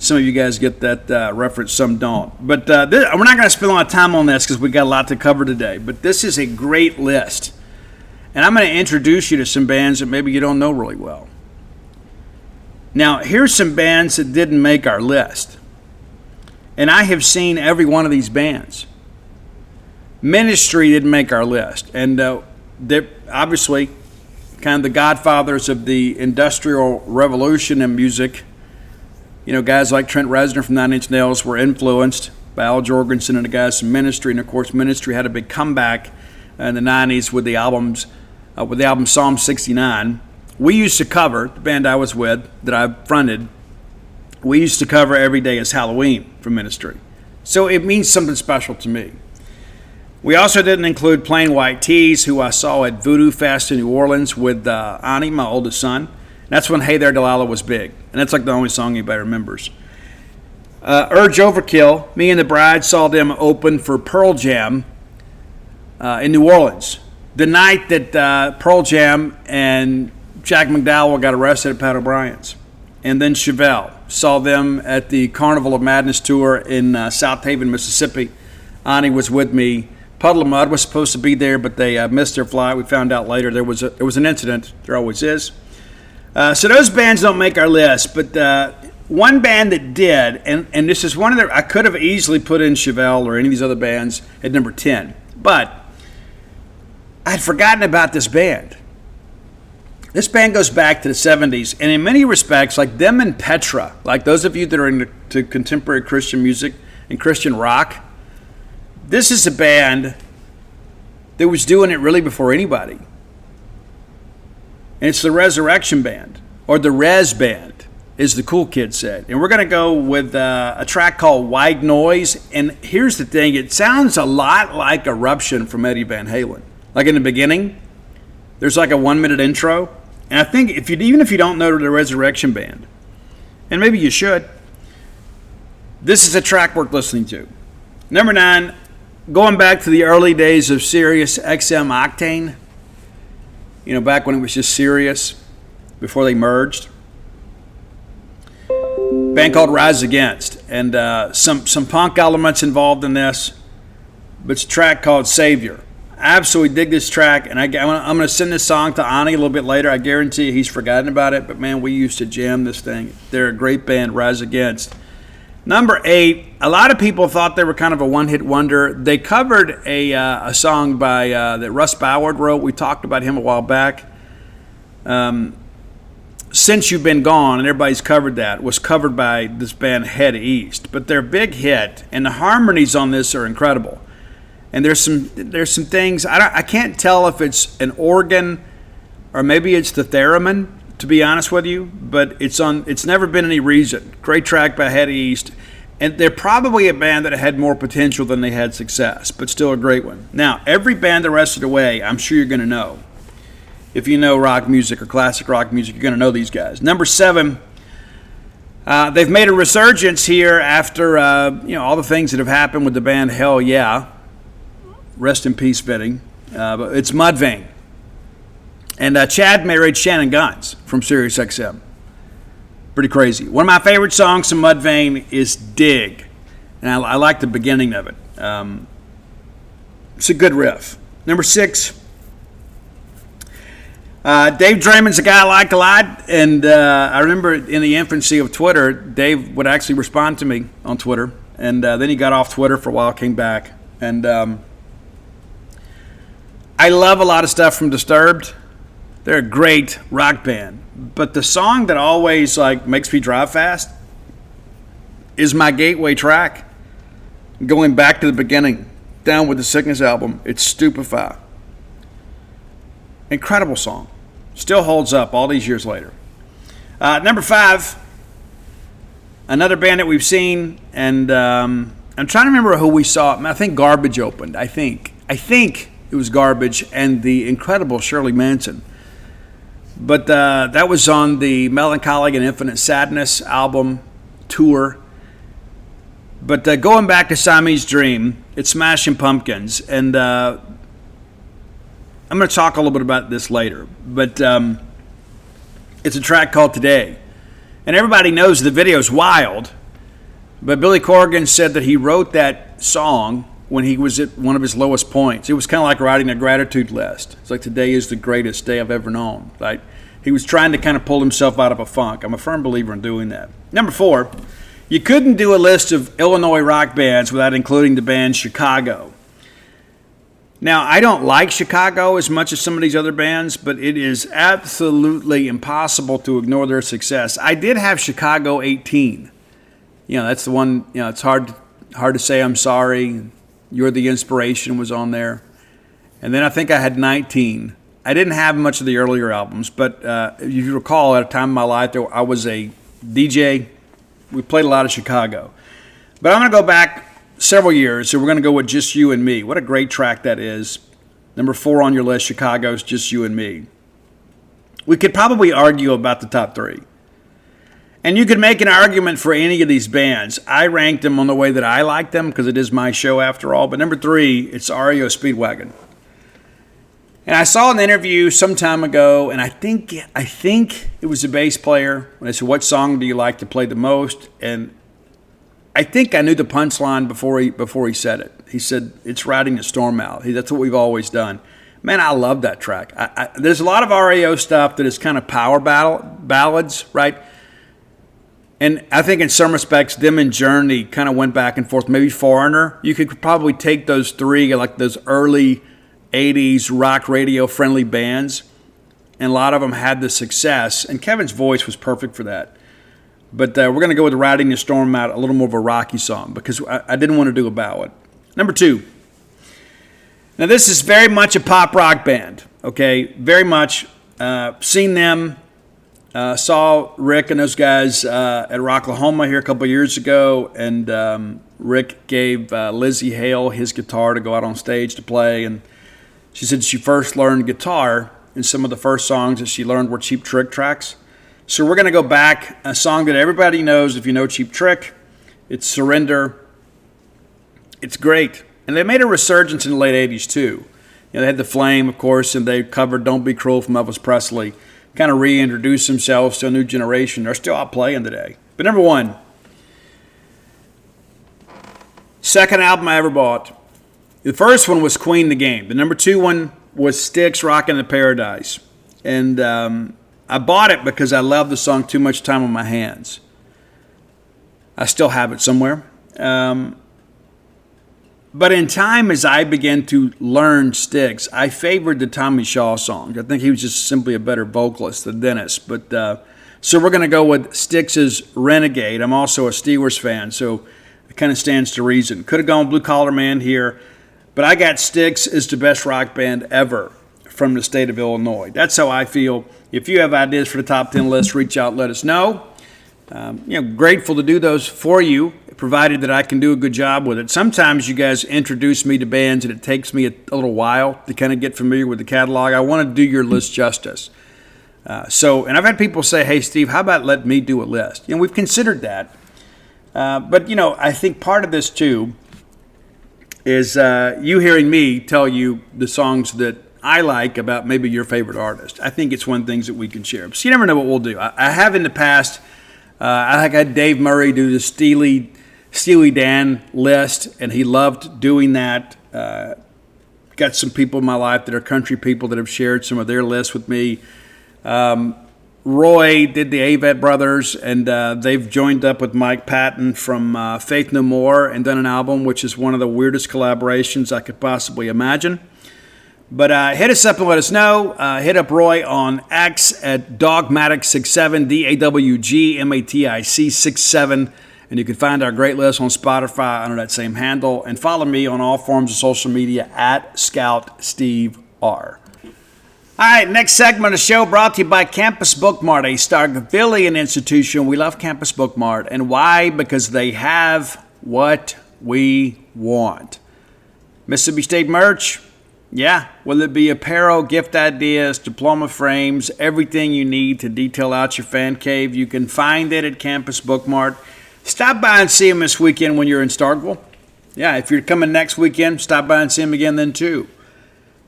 Some of you guys get that reference, some don't. But we're not going to spend a lot of time on this because we got a lot to cover today. But this is a great list. And I'm going to introduce you to some bands that maybe you don't know really well. Now, here's some bands that didn't make our list. And I have seen every one of these bands. Ministry didn't make our list. And they're obviously kind of the godfathers of the Industrial Revolution in music. You know, guys like Trent Reznor from Nine Inch Nails were influenced by Al Jorgensen and the guys from Ministry. And, of course, Ministry had a big comeback in the 90s with the album Psalm 69. We used to cover, the band I was with, that I fronted, we used to cover Every Day is Halloween from Ministry. So it means something special to me. We also didn't include Plain White T's, who I saw at Voodoo Fest in New Orleans with Ani, my oldest son. That's when Hey There Delilah was big. And that's like the only song anybody remembers. Urge Overkill, me and the bride saw them open for Pearl Jam in New Orleans. The night that Pearl Jam and Jack McDowell got arrested at Pat O'Brien's. And then Chevelle. Saw them at the Carnival of Madness tour in South Haven, Mississippi. Ani was with me. Puddle of Mudd was supposed to be there, but they missed their flight. We found out later there was an incident. There always is. So those bands don't make our list, but one band that did, and this is one of their, I could have easily put in Chevelle or any of these other bands at number 10, but I had forgotten about this band. This band goes back to the 70s, and in many respects, like them and Petra, like those of you that are into contemporary Christian music and Christian rock, this is a band that was doing it really before anybody. And it's the Resurrection Band, or the Res Band, as the cool kids said. And we're going to go with a track called White Noise. And here's the thing, it sounds a lot like Eruption from Eddie Van Halen. Like in the beginning, there's like a 1-minute intro. And I think even if you don't know the Resurrection Band, and maybe you should, this is a track worth listening to. Number 9, going back to the early days of Sirius XM Octane, you know, back when it was just Sirius, before they merged. Band called Rise Against, and some punk elements involved in this, but it's a track called Savior. I absolutely dig this track, and I'm going to send this song to Ani a little bit later. I guarantee you he's forgotten about it, but man, we used to jam this thing. They're a great band, Rise Against. Number 8, a lot of people thought they were kind of a one-hit wonder. They covered a song by that Russ Ballard wrote. We talked about him a while back. Since You've Been Gone, and everybody's covered that, was covered by this band Head East. But their big hit, and the harmonies on this are incredible. And there's some things, I can't tell if it's an organ or maybe it's the theremin, to be honest with you, but it's never been any reason. Great track by Head East. And they're probably a band that had more potential than they had success, but still a great one. Now, every band the rest of the way, I'm sure you're going to know. If you know rock music or classic rock music, you're going to know these guys. Number 7, they've made a resurgence here after all the things that have happened with the band Hell Yeah. Rest in peace, Fitting. But it's Mudvayne. And Chad married Shannon Guns from Sirius XM. Pretty crazy. One of my favorite songs from Mudvayne is Dig. And I like the beginning of it. It's a good riff. Number 6, Dave Draymond's a guy I like a lot. And I remember in the infancy of Twitter, Dave would actually respond to me on Twitter. And then he got off Twitter for a while, came back. And I love a lot of stuff from Disturbed. They're a great rock band. But the song that always makes me drive fast is my gateway track. Going back to the beginning, Down with the Sickness album, it's Stupefy. Incredible song. Still holds up all these years later. Number 5, another band that we've seen, and I'm trying to remember who we saw. I think Garbage opened. I think it was Garbage and the incredible Shirley Manson. But that was on the Melancholy and Infinite Sadness album tour. But going back to Siamese Dream, it's Smashing Pumpkins. And I'm going to talk a little bit about this later. But it's a track called Today. And everybody knows the video is wild. But Billy Corgan said that he wrote that song when he was at one of his lowest points. It was kind of like writing a gratitude list. It's like, today is the greatest day I've ever known. Like, he was trying to kind of pull himself out of a funk. I'm a firm believer in doing that. Number 4, you couldn't do a list of Illinois rock bands without including the band Chicago. Now, I don't like Chicago as much as some of these other bands, but it is absolutely impossible to ignore their success. I did have Chicago 18. That's the one, it's hard to say I'm sorry. You're the Inspiration was on there. And then I think I had 19. I didn't have much of the earlier albums, but if you recall, at a time in my life, I was a DJ. We played a lot of Chicago. But I'm going to go back several years, so we're going to go with Just You and Me. What a great track that is. Number 4 on your list, Chicago's Just You and Me. We could probably argue about the top 3. And you could make an argument for any of these bands. I ranked them on the way that I like them because it is my show after all. But number 3, it's REO Speedwagon. And I saw an interview some time ago, and I think it was a bass player. When they said, "What song do you like to play the most?" And I think I knew the punchline before he said it. He said, "It's Riding the Storm Out." That's what we've always done. Man, I love that track. There's a lot of REO stuff that is kind of power ballads, right? And I think in some respects, them and Journey kind of went back and forth. Maybe Foreigner. You could probably take those 3, like those early 80s rock radio friendly bands, and a lot of them had the success, and Kevin's voice was perfect for that. But we're going to go with Riding the Storm Out, a little more of a rocky song, because I didn't want to do a ballad. Number 2. Now this is very much a pop rock band, okay? Very much. Seen them, saw Rick and those guys at Rocklahoma here a couple years ago, and Rick gave Lizzie Hale his guitar to go out on stage to play, and she said she first learned guitar, and some of the first songs that she learned were Cheap Trick tracks. So we're going to go back, a song that everybody knows if you know Cheap Trick. It's Surrender. It's great. And they made a resurgence in the late 80s too. They had The Flame, of course, and they covered Don't Be Cruel from Elvis Presley. Kind of reintroduced themselves to a new generation. They're still out playing today. But number 1, second album I ever bought. The first one was Queen the Game. The number 2 one was Styx, Rockin' in Paradise. And I bought it because I love the song Too Much Time on My Hands. I still have it somewhere. But in time, as I began to learn Styx, I favored the Tommy Shaw songs. I think he was just simply a better vocalist than Dennis. But so we're going to go with Styx's Renegade. I'm also a Steelers fan, so it kind of stands to reason. Could have gone Blue Collar Man here, but I got Styx as the best rock band ever from the state of Illinois. That's how I feel. If you have ideas for the top 10 list, reach out, let us know. Grateful to do those for you, provided that I can do a good job with it. Sometimes you guys introduce me to bands and it takes me a little while to kind of get familiar with the catalog. I want to do your list justice. And I've had people say, "Hey, Steve, how about let me do a list?" We've considered that. But I think part of this too is you hearing me tell you the songs that I like about maybe your favorite artist. I think it's one of the things that we can share. So you never know what we'll do. I have in the past, I had Dave Murray do the Steely Dan list, and he loved doing that. Got some people in my life that are country people that have shared some of their lists with me. Roy did the Avett Brothers, and they've joined up with Mike Patton from Faith No More and done an album which is one of the weirdest collaborations I could possibly imagine. But hit us up and let us know. Hit up Roy on X at Dogmatic67, DAWGMATIC67. And you can find our great list on Spotify under that same handle. And follow me on all forms of social media at Scout Steve R. All right, next segment of the show brought to you by Campus Bookmart, a Starkvillian institution. We love Campus Bookmart. And why? Because they have what we want. Mississippi State merch. Yeah, whether it be apparel, gift ideas, diploma frames, everything you need to detail out your fan cave, you can find it at Campus Bookmart. Stop by and see them this weekend when you're in Starkville. Yeah, if you're coming next weekend, stop by and see them again then too.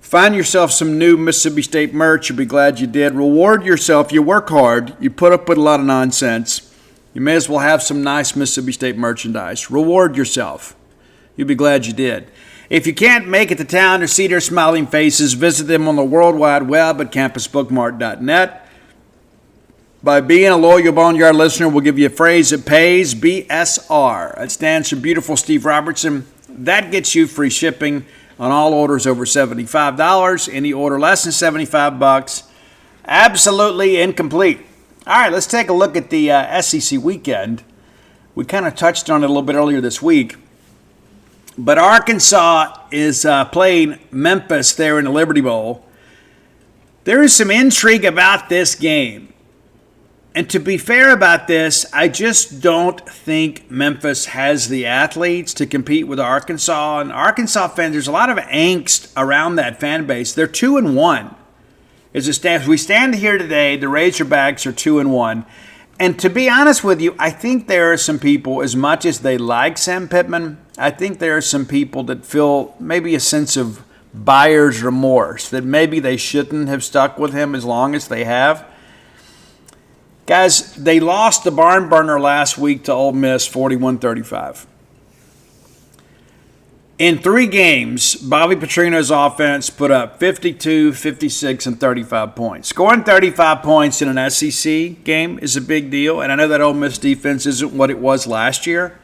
Find yourself some new Mississippi State merch. You'll be glad you did. Reward yourself. You work hard. You put up with a lot of nonsense. You may as well have some nice Mississippi State merchandise. Reward yourself. You'll be glad you did. If you can't make it to town to see their smiling faces, visit them on the World Wide Web at campusbookmart.net. By being a loyal Boneyard listener, we'll give you a phrase that pays, BSR. It stands for Beautiful Steve Robertson. That gets you free shipping on all orders over $75. Any order less than $75, absolutely incomplete. All right, let's take a look at the SEC weekend. We kind of touched on it a little bit earlier this week. But Arkansas is playing Memphis there in the Liberty Bowl. There is some intrigue about this game. And to be fair about this, I just don't think Memphis has the athletes to compete with Arkansas. And Arkansas fans, there's a lot of angst around that fan base. They're 2-1. As it stands, we stand here today, the Razorbacks are 2-1. And to be honest with you, I think there are some people, as much as they like Sam Pittman, I think there are some people that feel maybe a sense of buyer's remorse, that maybe they shouldn't have stuck with him as long as they have. Guys, they lost the barn burner last week to Ole Miss 41-35. In 3 games, Bobby Petrino's offense put up 52, 56, and 35 points. Scoring 35 points in an SEC game is a big deal, and I know that Ole Miss defense isn't what it was last year.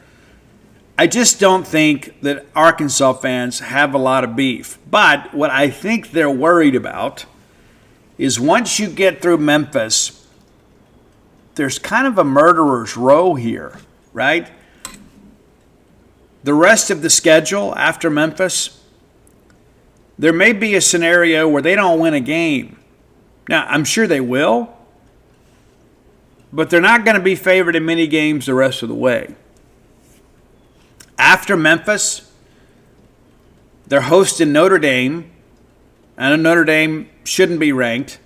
I just don't think that Arkansas fans have a lot of beef. But what I think they're worried about is once you get through Memphis, there's kind of a murderer's row here, right? The rest of the schedule after Memphis, there may be a scenario where they don't win a game. Now, I'm sure they will, but they're not going to be favored in many games the rest of the way. After Memphis, they're hosting Notre Dame. I know Notre Dame shouldn't be ranked.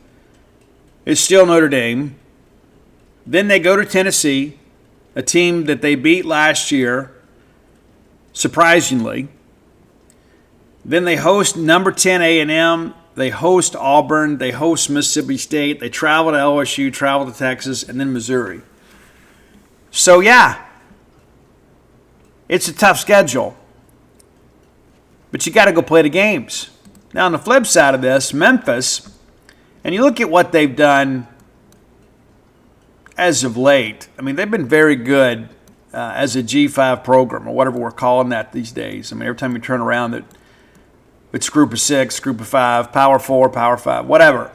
It's still Notre Dame. Then they go to Tennessee, a team that they beat last year, surprisingly. Then they host number 10 A&M. They host Auburn. They host Mississippi State. They travel to LSU, travel to Texas, and then Missouri. So, yeah, it's a tough schedule. But you got to go play the games. Now, on the flip side of this, Memphis, and you look at what they've done as of late. I mean, they've been very good as a G5 program, or whatever we're calling that these days. I mean, every time you turn around, it's group of 6, group of 5, power 4, power 5, whatever.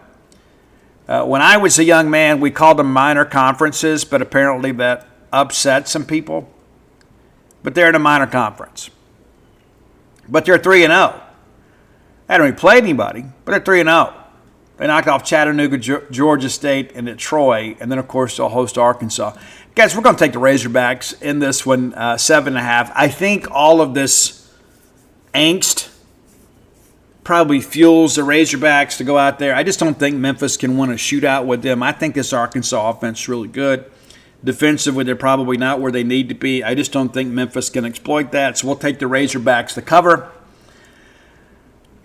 When I was a young man, we called them minor conferences, but apparently that upset some people. But they're in a minor conference. But they're 3-0. They haven't really played anybody, but they're 3-0. They knocked off Chattanooga, Georgia State, and Detroit, and then, of course, they'll host Arkansas. Guys, we're going to take the Razorbacks in this one, 7.5. I think all of this angst probably fuels the Razorbacks to go out there. I just don't think Memphis can win a shootout with them. I think this Arkansas offense is really good. Defensively, they're probably not where they need to be. I just don't think Memphis can exploit that, so we'll take the Razorbacks to cover.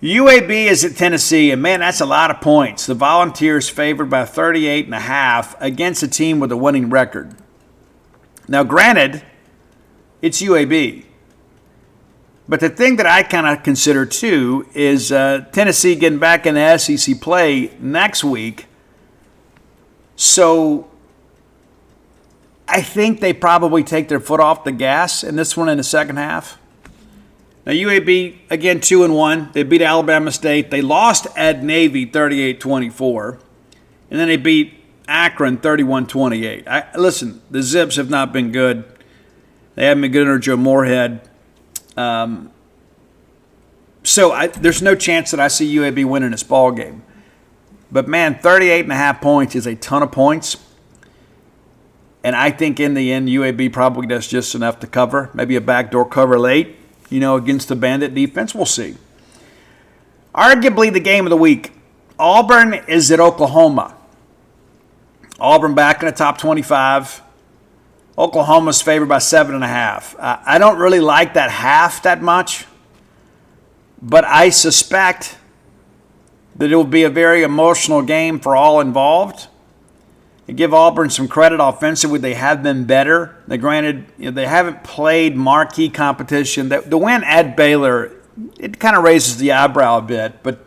UAB is at Tennessee, and man, that's a lot of points. The Volunteers favored by 38.5 against a team with a winning record. Now, granted, it's UAB. But the thing that I kind of consider, too, is Tennessee getting back in the SEC play next week. So I think they probably take their foot off the gas in this one in the second half. Now, UAB, again, 2-1. They beat Alabama State. They lost at Navy 38-24. And then they beat Akron 31-28. Listen, the Zips have not been good. They haven't been good under Joe Moorhead. So there's no chance that I see UAB winning this ball game. But, man, 38.5 points is a ton of points. And I think in the end, UAB probably does just enough to cover. Maybe a backdoor cover late, against the Bandit defense. We'll see. Arguably the game of the week. Auburn is at Oklahoma. Auburn back in the top 25. Oklahoma's favored by 7.5. I don't really like that half that much, but I suspect that it will be a very emotional game for all involved. And give Auburn some credit offensively. They have been better. Now, granted, they haven't played marquee competition. The win at Baylor, it kind of raises the eyebrow a bit. But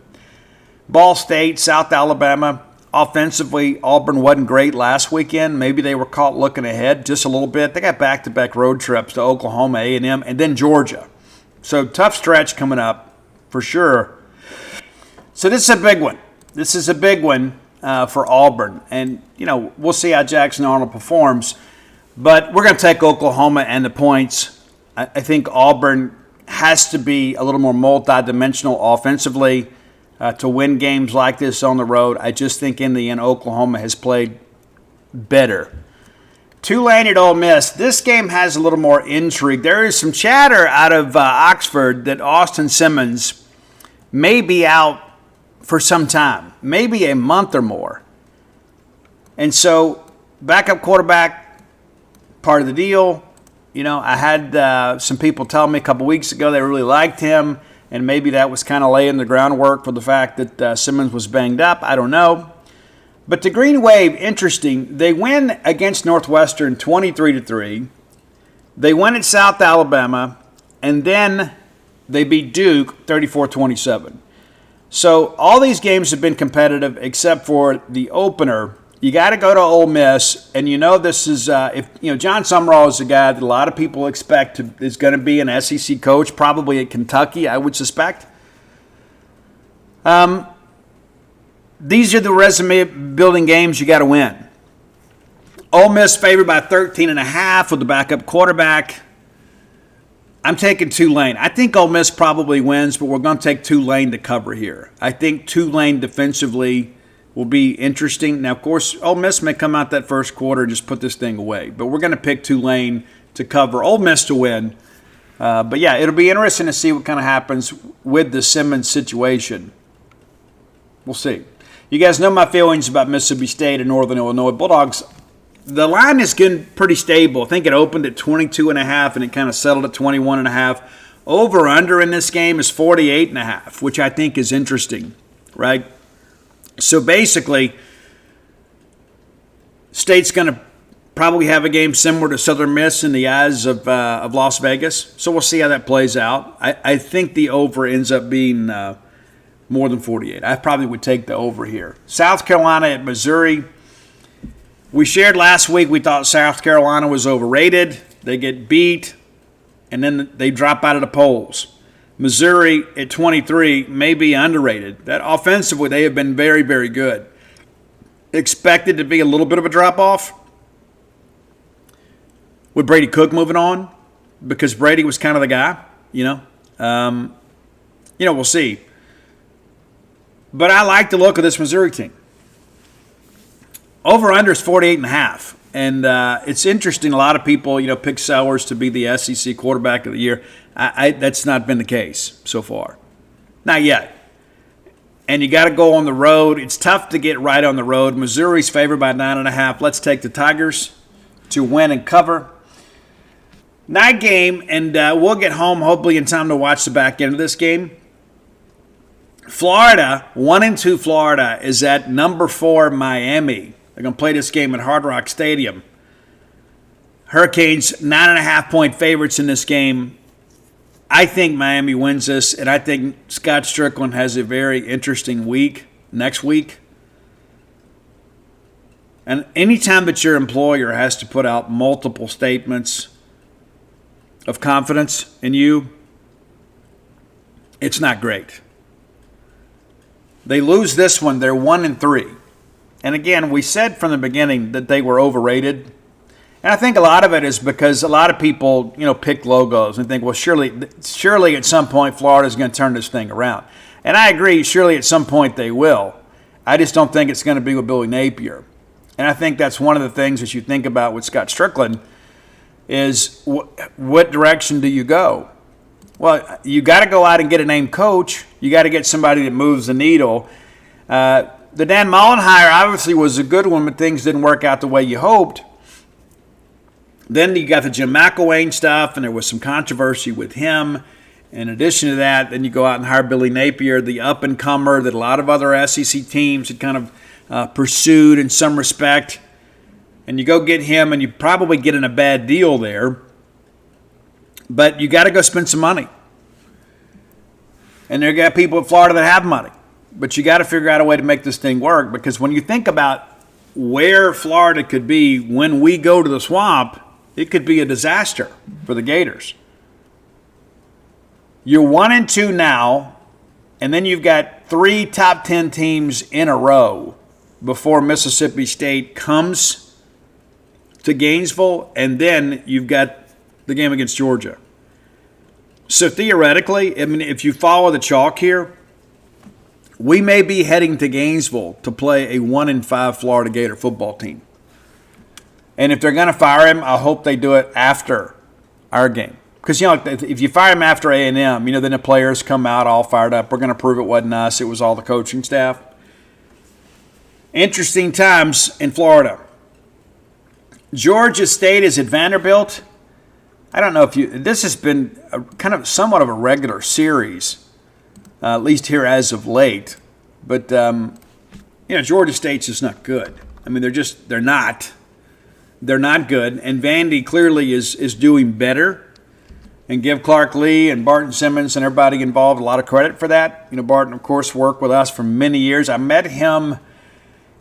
Ball State, South Alabama, offensively, Auburn wasn't great last weekend. Maybe they were caught looking ahead just a little bit. They got back-to-back road trips to Oklahoma, A&M, and then Georgia. So tough stretch coming up for sure. So this is a big one. This is a big one for Auburn. And, we'll see how Jackson Arnold performs. But we're going to take Oklahoma and the points. I think Auburn has to be a little more multidimensional offensively to win games like this on the road. I just think in the end, Oklahoma has played better. Tulane at Ole Miss. This game has a little more intrigue. There is some chatter out of Oxford that Austin Simmons may be out for some time, maybe a month or more. And so, backup quarterback, part of the deal. I had some people tell me a couple weeks ago they really liked him, and maybe that was kind of laying the groundwork for the fact that Simmons was banged up. I don't know. But the Green Wave, interesting. They win against Northwestern 23-3. They win at South Alabama, and then they beat Duke 34-27. So all these games have been competitive except for the opener. You got to go to Ole Miss, and this is John Summerall is a guy that a lot of people expect is going to be an SEC coach, probably at Kentucky, I would suspect. These are the resume-building games you got to win. Ole Miss favored by 13.5 with the backup quarterback. I'm taking Tulane. I think Ole Miss probably wins, but we're going to take Tulane to cover here. I think Tulane defensively will be interesting. Now, of course, Ole Miss may come out that first quarter and just put this thing away, but we're going to pick Tulane to cover, Ole Miss to win. But, yeah, it'll be interesting to see what kind of happens with the Simmons situation. We'll see. You guys know my feelings about Mississippi State and Northern Illinois Bulldogs. The line is getting pretty stable. I think it opened at 22.5 and it kind of settled at 21.5. Over-under in this game is 48.5, which I think is interesting, right? So basically, State's going to probably have a game similar to Southern Miss in the eyes of Las Vegas. So we'll see how that plays out. I think the over ends up being more than 48. I probably would take the over here. South Carolina at Missouri. We shared last week we thought South Carolina was overrated. They get beat, and then they drop out of the polls. Missouri at 23 may be underrated. That offensively, they have been very, very good. Expected to be a little bit of a drop-off with Brady Cook moving on because Brady was kind of the guy, we'll see. But I like the look of this Missouri team. Over-under is 48.5. And it's interesting. A lot of people, pick Sellers to be the SEC quarterback of the year. That's not been the case so far. Not yet. And you got to go on the road. It's tough to get right on the road. Missouri's favored by 9.5. Let's take the Tigers to win and cover. Night game, and we'll get home hopefully in time to watch the back end of this game. Florida, 1-2 Florida, is at number 4 Miami. They're going to play this game at Hard Rock Stadium. Hurricanes, 9.5-point favorites in this game. I think Miami wins this, and I think Scott Strickland has a very interesting week next week. And anytime that your employer has to put out multiple statements of confidence in you, it's not great. They lose this one, they're 1-3. And again, we said from the beginning that they were overrated. And I think a lot of it is because a lot of people, pick logos and think, well, surely at some point Florida's going to turn this thing around. And I agree, surely at some point they will. I just don't think it's going to be with Billy Napier. And I think that's one of the things that you think about with Scott Strickland is what direction do you go? Well, you got to go out and get a named coach. You got to get somebody that moves the needle. The Dan Mullen hire obviously was a good one, but things didn't work out the way you hoped. Then you got the Jim McElwain stuff, and there was some controversy with him. In addition to that, then you go out and hire Billy Napier, the up-and-comer that a lot of other SEC teams had kind of pursued in some respect. and you go get him, and you probably get in a bad deal there, but you got to go spend some money. And there got people in Florida that have money, but you got to figure out a way to make this thing work, because when you think about where Florida could be when we go to the Swamp, it could be a disaster for the Gators. You're 1-2 now, and then you've got 3 top 10 teams in a row before Mississippi State comes to Gainesville, and then you've got the game against Georgia. So theoretically, I mean, if you follow the chalk here, we may be heading to Gainesville to play a 1-5 Florida Gator football team. And if they're going to fire him, I hope they do it after our game. Because, if you fire him after A&M, then the players come out all fired up. We're going to prove it wasn't us. It was all the coaching staff. Interesting times in Florida. Georgia State is at Vanderbilt. I don't know if this has been kind of somewhat of a regular series, at least here as of late. But, Georgia State's just not good. I mean, they're not. They're not good. And Vandy clearly is doing better. And give Clark Lee and Barton Simmons and everybody involved a lot of credit for that. Barton, of course, worked with us for many years. I met him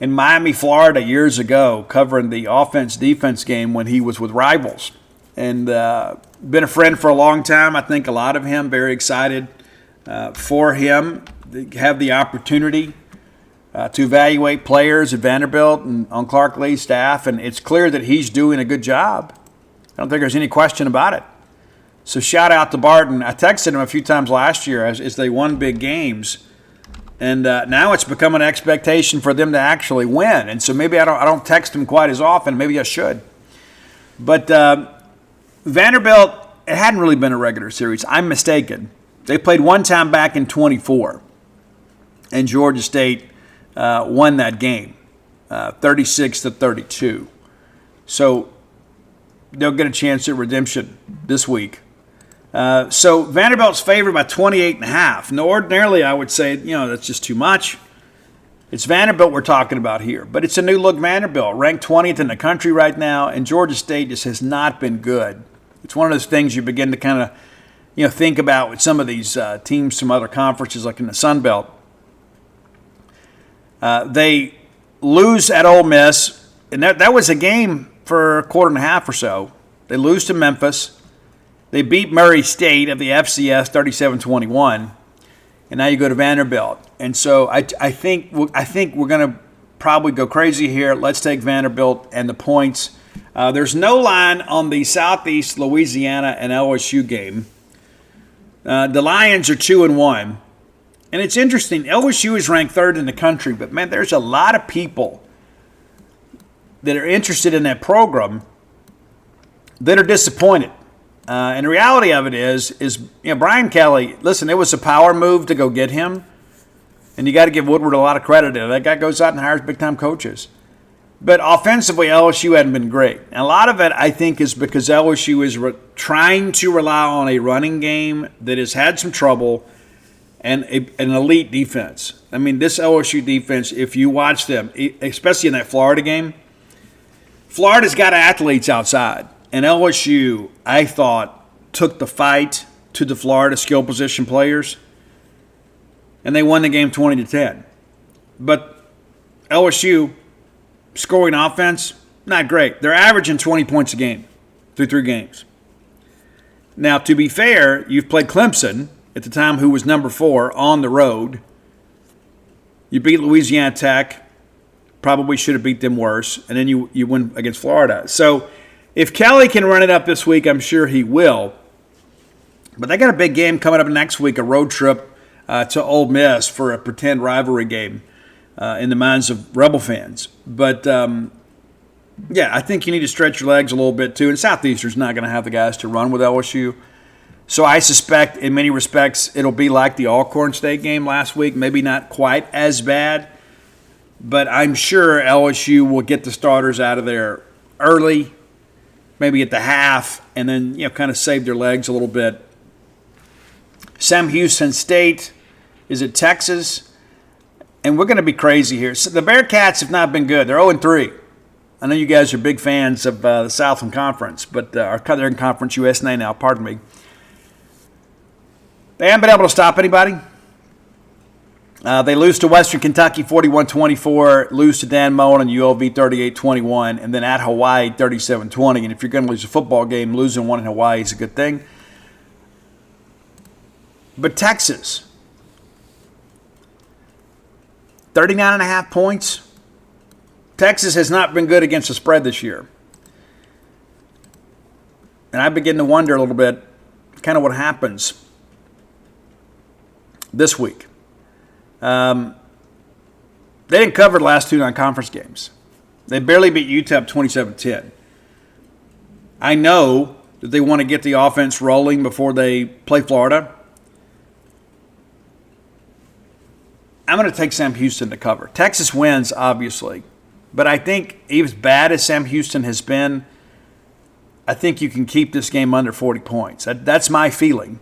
in Miami, Florida years ago, covering the offense-defense game when he was with Rivals. And been a friend for a long time. I think a lot of him, very excited for him to have the opportunity to evaluate players at Vanderbilt and on Clark Lee's staff. And it's clear that he's doing a good job. I don't think there's any question about it. So shout out to Barton. I texted him a few times last year as they won big games. And now it's become an expectation for them to actually win. And so maybe I don't text him quite as often. Maybe I should. But Vanderbilt, it hadn't really been a regular series. I'm mistaken. They played one time back in 24. And Georgia State won that game, 36-32. So they'll get a chance at redemption this week. So Vanderbilt's favored by 28.5. Now, ordinarily, I would say, that's just too much. It's Vanderbilt we're talking about here. But it's a new-look Vanderbilt, ranked 20th in the country right now, and Georgia State just has not been good. It's one of those things you begin to kind of, think about with some of these teams from other conferences, like in the Sun Belt. They lose at Ole Miss, and that was a game for a quarter and a half or so. They lose to Memphis. They beat Murray State of the FCS 37-21, and now you go to Vanderbilt. And so I think we're going to probably go crazy here. Let's take Vanderbilt and the points. There's no line on the Southeast Louisiana and LSU game. The Lions are 2-1, and it's interesting. LSU is ranked 3rd in the country, but man, there's a lot of people that are interested in that program that are disappointed. And the reality of it is Brian Kelly, listen, it was a power move to go get him. And you got to give Woodward a lot of credit. That guy goes out and hires big-time coaches. But offensively, LSU hadn't been great. And a lot of it, I think, is because LSU is trying to rely on a running game that has had some trouble and an elite defense. I mean, this LSU defense, if you watch them, especially in that Florida game, Florida's got athletes outside. And LSU, I thought, took the fight to the Florida skill position players, and they won the game 20-10. But LSU, scoring offense, not great. They're averaging 20 points a game through 3 games. Now, to be fair, you've played Clemson at the time, who was number 4, on the road. You beat Louisiana Tech. Probably should have beat them worse. And then you win against Florida. So if Kelly can run it up this week, I'm sure he will. But they got a big game coming up next week, a road trip to Ole Miss for a pretend rivalry game in the minds of Rebel fans. But, I think you need to stretch your legs a little bit too. And Southeastern's not going to have the guys to run with LSU. So I suspect in many respects it'll be like the Alcorn State game last week, maybe not quite as bad. But I'm sure LSU will get the starters out of there early, maybe at the half, and then kind of save their legs a little bit. Sam Houston State is at Texas, and we're going to be crazy here. So the Bearcats have not been good. They're 0-3. I know you guys are big fans of the Southland Conference, but our Southern Conference USA now, pardon me. They haven't been able to stop anybody. They lose to Western Kentucky 41-24, lose to Dan Mullen and ULV 38-21, and then at Hawaii 37-20. And if you're going to lose a football game, losing one in Hawaii is a good thing. But Texas, 39.5 points. Texas has not been good against the spread this year. And I begin to wonder a little bit kind of what happens this week. They didn't cover the last two non-conference games. They barely beat UTEP 27-10. I know that they want to get the offense rolling before they play Florida. I'm going to take Sam Houston to cover. Texas wins, obviously. But I think, even as bad as Sam Houston has been, I think you can keep this game under 40 points. That's my feeling.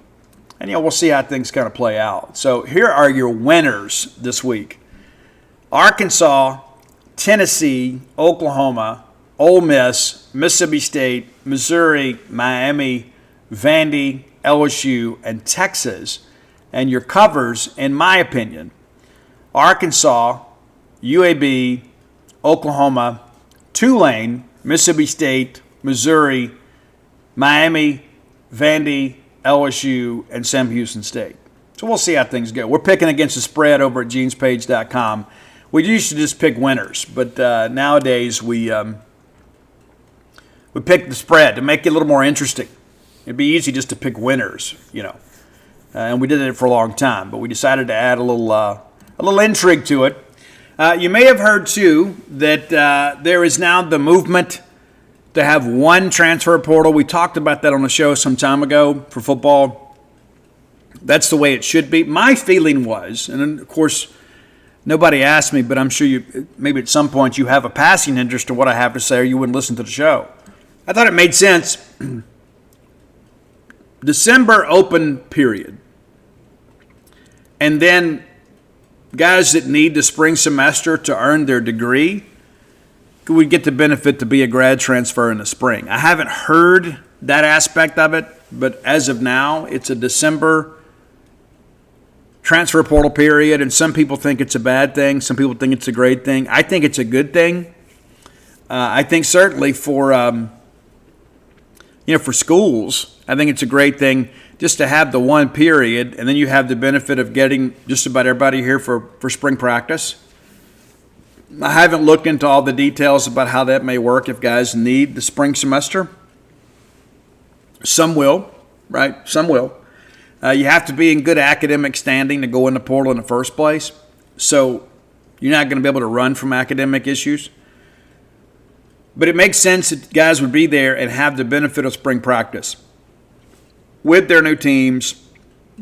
And, we'll see how things kind of play out. So here are your winners this week. Arkansas, Tennessee, Oklahoma, Ole Miss, Mississippi State, Missouri, Miami, Vandy, LSU, and Texas. And your covers, in my opinion, Arkansas, UAB, Oklahoma, Tulane, Mississippi State, Missouri, Miami, Vandy, LSU, and Sam Houston State. So we'll see how things go. We're picking against the spread over at genespage.com. We used to just pick winners, but nowadays we pick the spread to make it a little more interesting. It'd be easy just to pick winners, and we did it for a long time, but we decided to add a little intrigue to it. You may have heard, too, that there is now the movement to have one transfer portal. We talked about that on the show some time ago for football. That's the way it should be. My feeling was, and of course, nobody asked me, but I'm sure maybe at some point you have a passing interest in what I have to say or you wouldn't listen to the show. I thought it made sense. December open period. And then guys that need the spring semester to earn their degree would get the benefit to be a grad transfer in the spring. I haven't heard that aspect of it, but as of now, it's a December transfer portal period, and some people think it's a bad thing. Some people think it's a great thing. I think it's a good thing. I think certainly for schools, I think it's a great thing just to have the one period, and then you have the benefit of getting just about everybody here for spring practice. I haven't looked into all the details about how that may work if guys need the spring semester. Some will, right? Some will. You have to be in good academic standing to go in the portal in the first place. So you're not going to be able to run from academic issues. But it makes sense that guys would be there and have the benefit of spring practice with their new teams,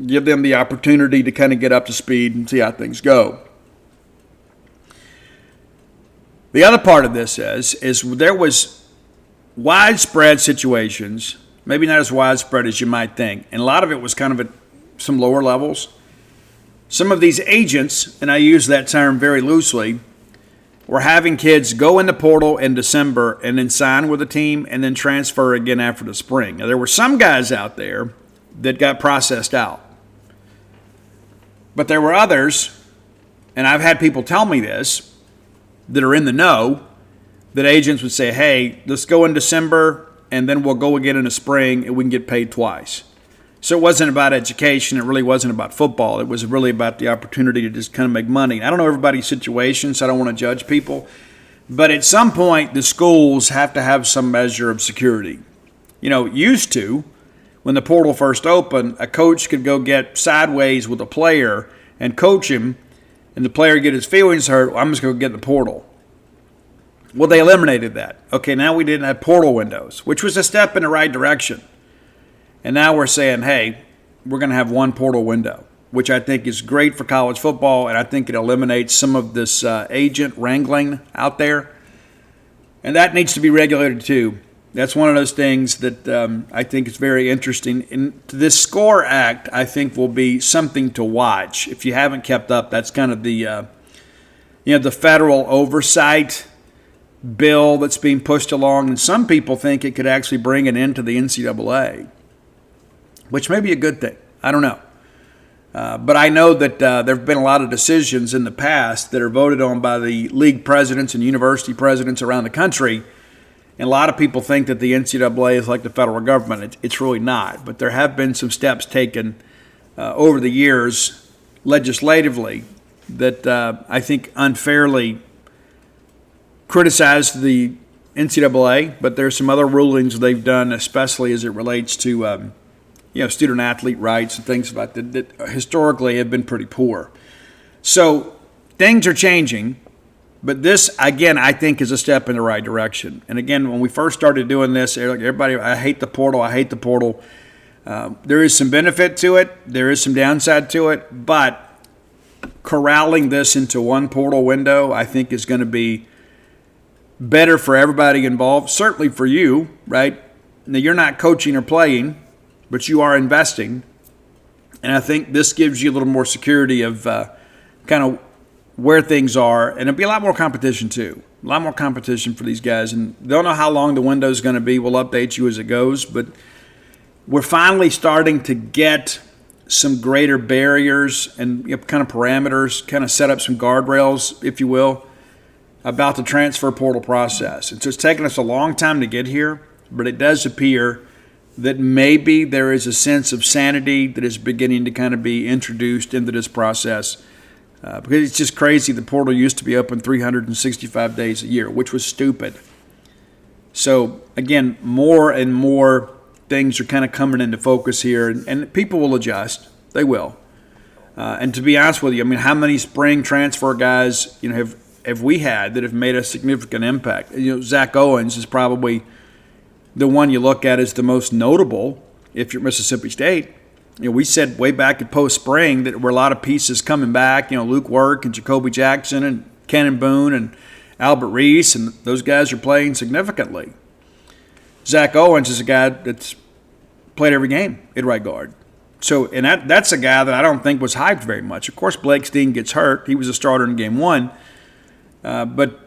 give them the opportunity to kind of get up to speed and see how things go. The other part of this is there was widespread situations, maybe not as widespread as you might think, and a lot of it was kind of at some lower levels. Some of these agents, and I use that term very loosely, were having kids go in the portal in December and then sign with a team and then transfer again after the spring. Now, there were some guys out there that got processed out. But there were others, and I've had people tell me this, that are in the know, that agents would say, hey, let's go in December and then we'll go again in the spring and we can get paid twice. So it wasn't about education. It really wasn't about football. It was really about the opportunity to just kind of make money. I don't know everybody's situation, so I don't want to judge people. But at some point, the schools have to have some measure of security. Used to, when the portal first opened, a coach could go get sideways with a player and coach him, and the player get his feelings hurt. I'm just going to get in the portal. Well, they eliminated that. Okay, now we didn't have portal windows, which was a step in the right direction. And now we're saying, hey, we're going to have one portal window, which I think is great for college football, and I think it eliminates some of this agent wrangling out there. And that needs to be regulated too. That's one of those things that I think is very interesting. And this SCORE Act, I think, will be something to watch. If you haven't kept up, that's kind of the the federal oversight bill that's being pushed along, and some people think it could actually bring an end to the NCAA, which may be a good thing. I don't know. But I know that there have been a lot of decisions in the past that are voted on by the league presidents and university presidents around the country, and a lot of people think that the NCAA is like the federal government. It's really not. But there have been some steps taken over the years legislatively that I think unfairly criticized the NCAA, but there's some other rulings they've done, especially as it relates to student athlete rights and things like that historically have been pretty poor. So things are changing, but this, again, I think is a step in the right direction. And again, when we first started doing this, everybody, I hate the portal. There is some benefit to it. There is some downside to it, but corralling this into one portal window, I think, is going to be better for everybody involved, certainly for you, right? Now, you're not coaching or playing, but you are investing. And I think this gives you a little more security of kind of where things are. And it'll be a lot more competition, too. A lot more competition for these guys. And don't know how long the window is going to be. We'll update you as it goes. But we're finally starting to get some greater barriers and kind of parameters, kind of set up some guardrails, if you will, about the transfer portal process. And so it's taken us a long time to get here, but it does appear that maybe there is a sense of sanity that is beginning to kind of be introduced into this process. Because it's just crazy. The portal used to be open 365 days a year, which was stupid. So, again, more and more things are kind of coming into focus here, and people will adjust. They will. And to be honest with you, I mean, how many spring transfer guys, have we had that have made a significant impact? Zach Owens is probably the one you look at as the most notable if you're Mississippi State. We said way back at post-spring that there were a lot of pieces coming back, Luke Work and Jacoby Jackson and Cannon Boone and Albert Reese, and those guys are playing significantly. Zach Owens is a guy that's played every game at right guard. So, and that's a guy that I don't think was hyped very much. Of course, Blake Steen gets hurt. He was a starter in game one. But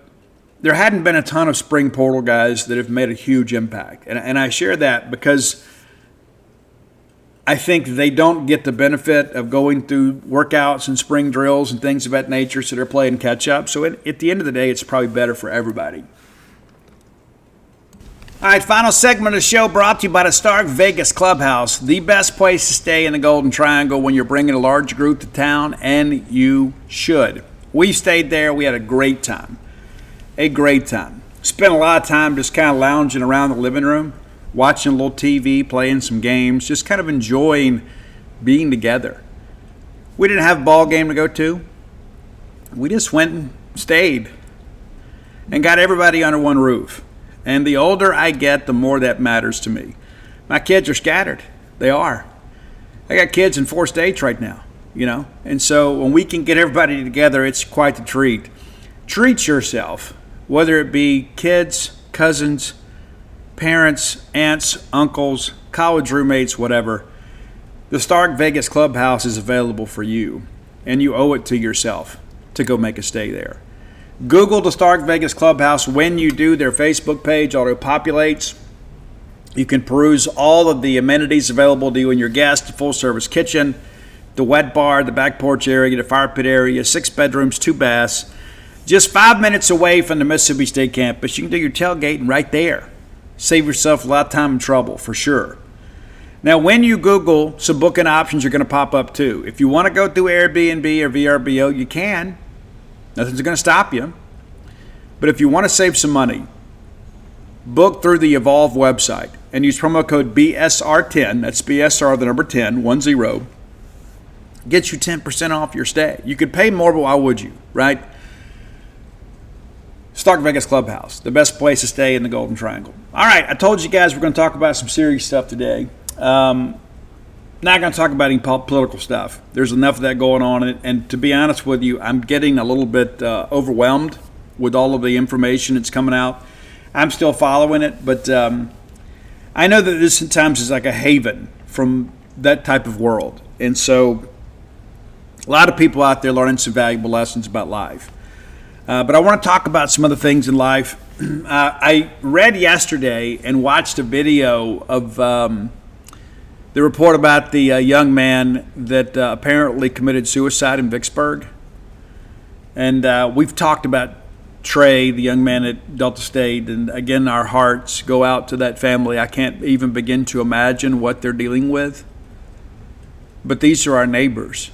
there hadn't been a ton of spring portal guys that have made a huge impact. And I share that because I think they don't get the benefit of going through workouts and spring drills and things of that nature, so they're playing catch-up. So at the end of the day, it's probably better for everybody. All right, final segment of the show brought to you by the Stark Vegas Clubhouse, the best place to stay in the Golden Triangle when you're bringing a large group to town, and you should. We stayed there. We had a great time. Spent a lot of time just kind of lounging around the living room, watching a little TV, playing some games, just kind of enjoying being together. We didn't have a ball game to go to. We just went and stayed and got everybody under one roof. And the older I get, the more that matters to me. My kids are scattered. They are. I got kids in 4 states right now, And so when we can get everybody together, it's quite the treat. Treat yourself, whether it be kids, cousins, parents, aunts, uncles, college roommates, whatever. The Stark Vegas Clubhouse is available for you, and you owe it to yourself to go make a stay there. Google the Stark Vegas Clubhouse. When you do, their Facebook page auto-populates. You can peruse all of the amenities available to you and your guests: the full-service kitchen, the wet bar, the back porch area, the fire pit area, 6 bedrooms, 2 baths. Just 5 minutes away from the Mississippi State campus. You can do your tailgating right there. Save yourself a lot of time and trouble, for sure. Now, when you Google, some booking options are going to pop up too. If you want to go through Airbnb or VRBO, you can. Nothing's going to stop you. But if you want to save some money, book through the Evolve website and use promo code BSR10. That's BSR, the number 10, 10. Gets you 10% off your stay. You could pay more, but why would you, right? Stark Vegas Clubhouse, the best place to stay in the Golden Triangle. All right, I told you guys we're going to talk about some serious stuff today. Not going to talk about any political stuff. There's enough of that going on. And to be honest with you, I'm getting a little bit overwhelmed with all of the information that's coming out. I'm still following it, but I know that this sometimes is like a haven from that type of world. And so a lot of people out there learning some valuable lessons about life. But I want to talk about some other things in life I read yesterday and watched a video of the report about the young man that apparently committed suicide in Vicksburg. And we've talked about Trey, the young man at Delta State, and again, our hearts go out to that family. I can't even begin to imagine what they're dealing with. But these are our neighbors.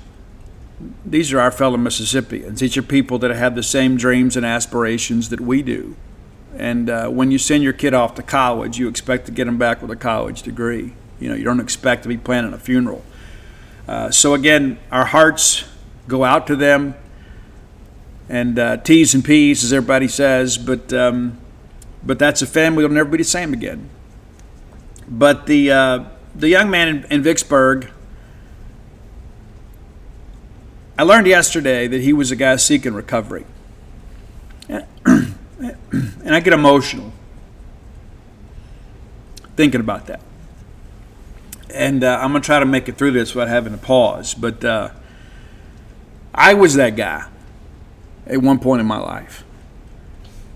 These are our fellow Mississippians. These are people that have the same dreams and aspirations that we do. And when you send your kid off to college, you expect to get them back with a college degree. You don't expect to be planning a funeral. So again, our hearts go out to them. And T's and P's, as everybody says, but that's a family that'll never be the same again. But the young man in Vicksburg, I learned yesterday that he was a guy seeking recovery. And I get emotional thinking about that. And I'm going to try to make it through this without having to pause. But I was that guy at one point in my life.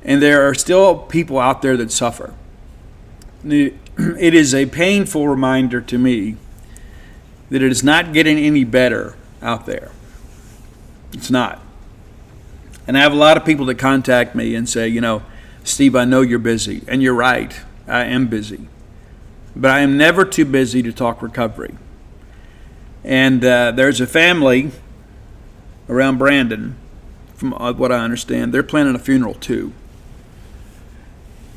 And there are still people out there that suffer. It is a painful reminder to me that it is not getting any better out there. It's not. And I have a lot of people that contact me and say, Steve, I know you're busy. And you're right, I am busy. But I am never too busy to talk recovery. And there's a family around Brandon, from what I understand, they're planning a funeral too.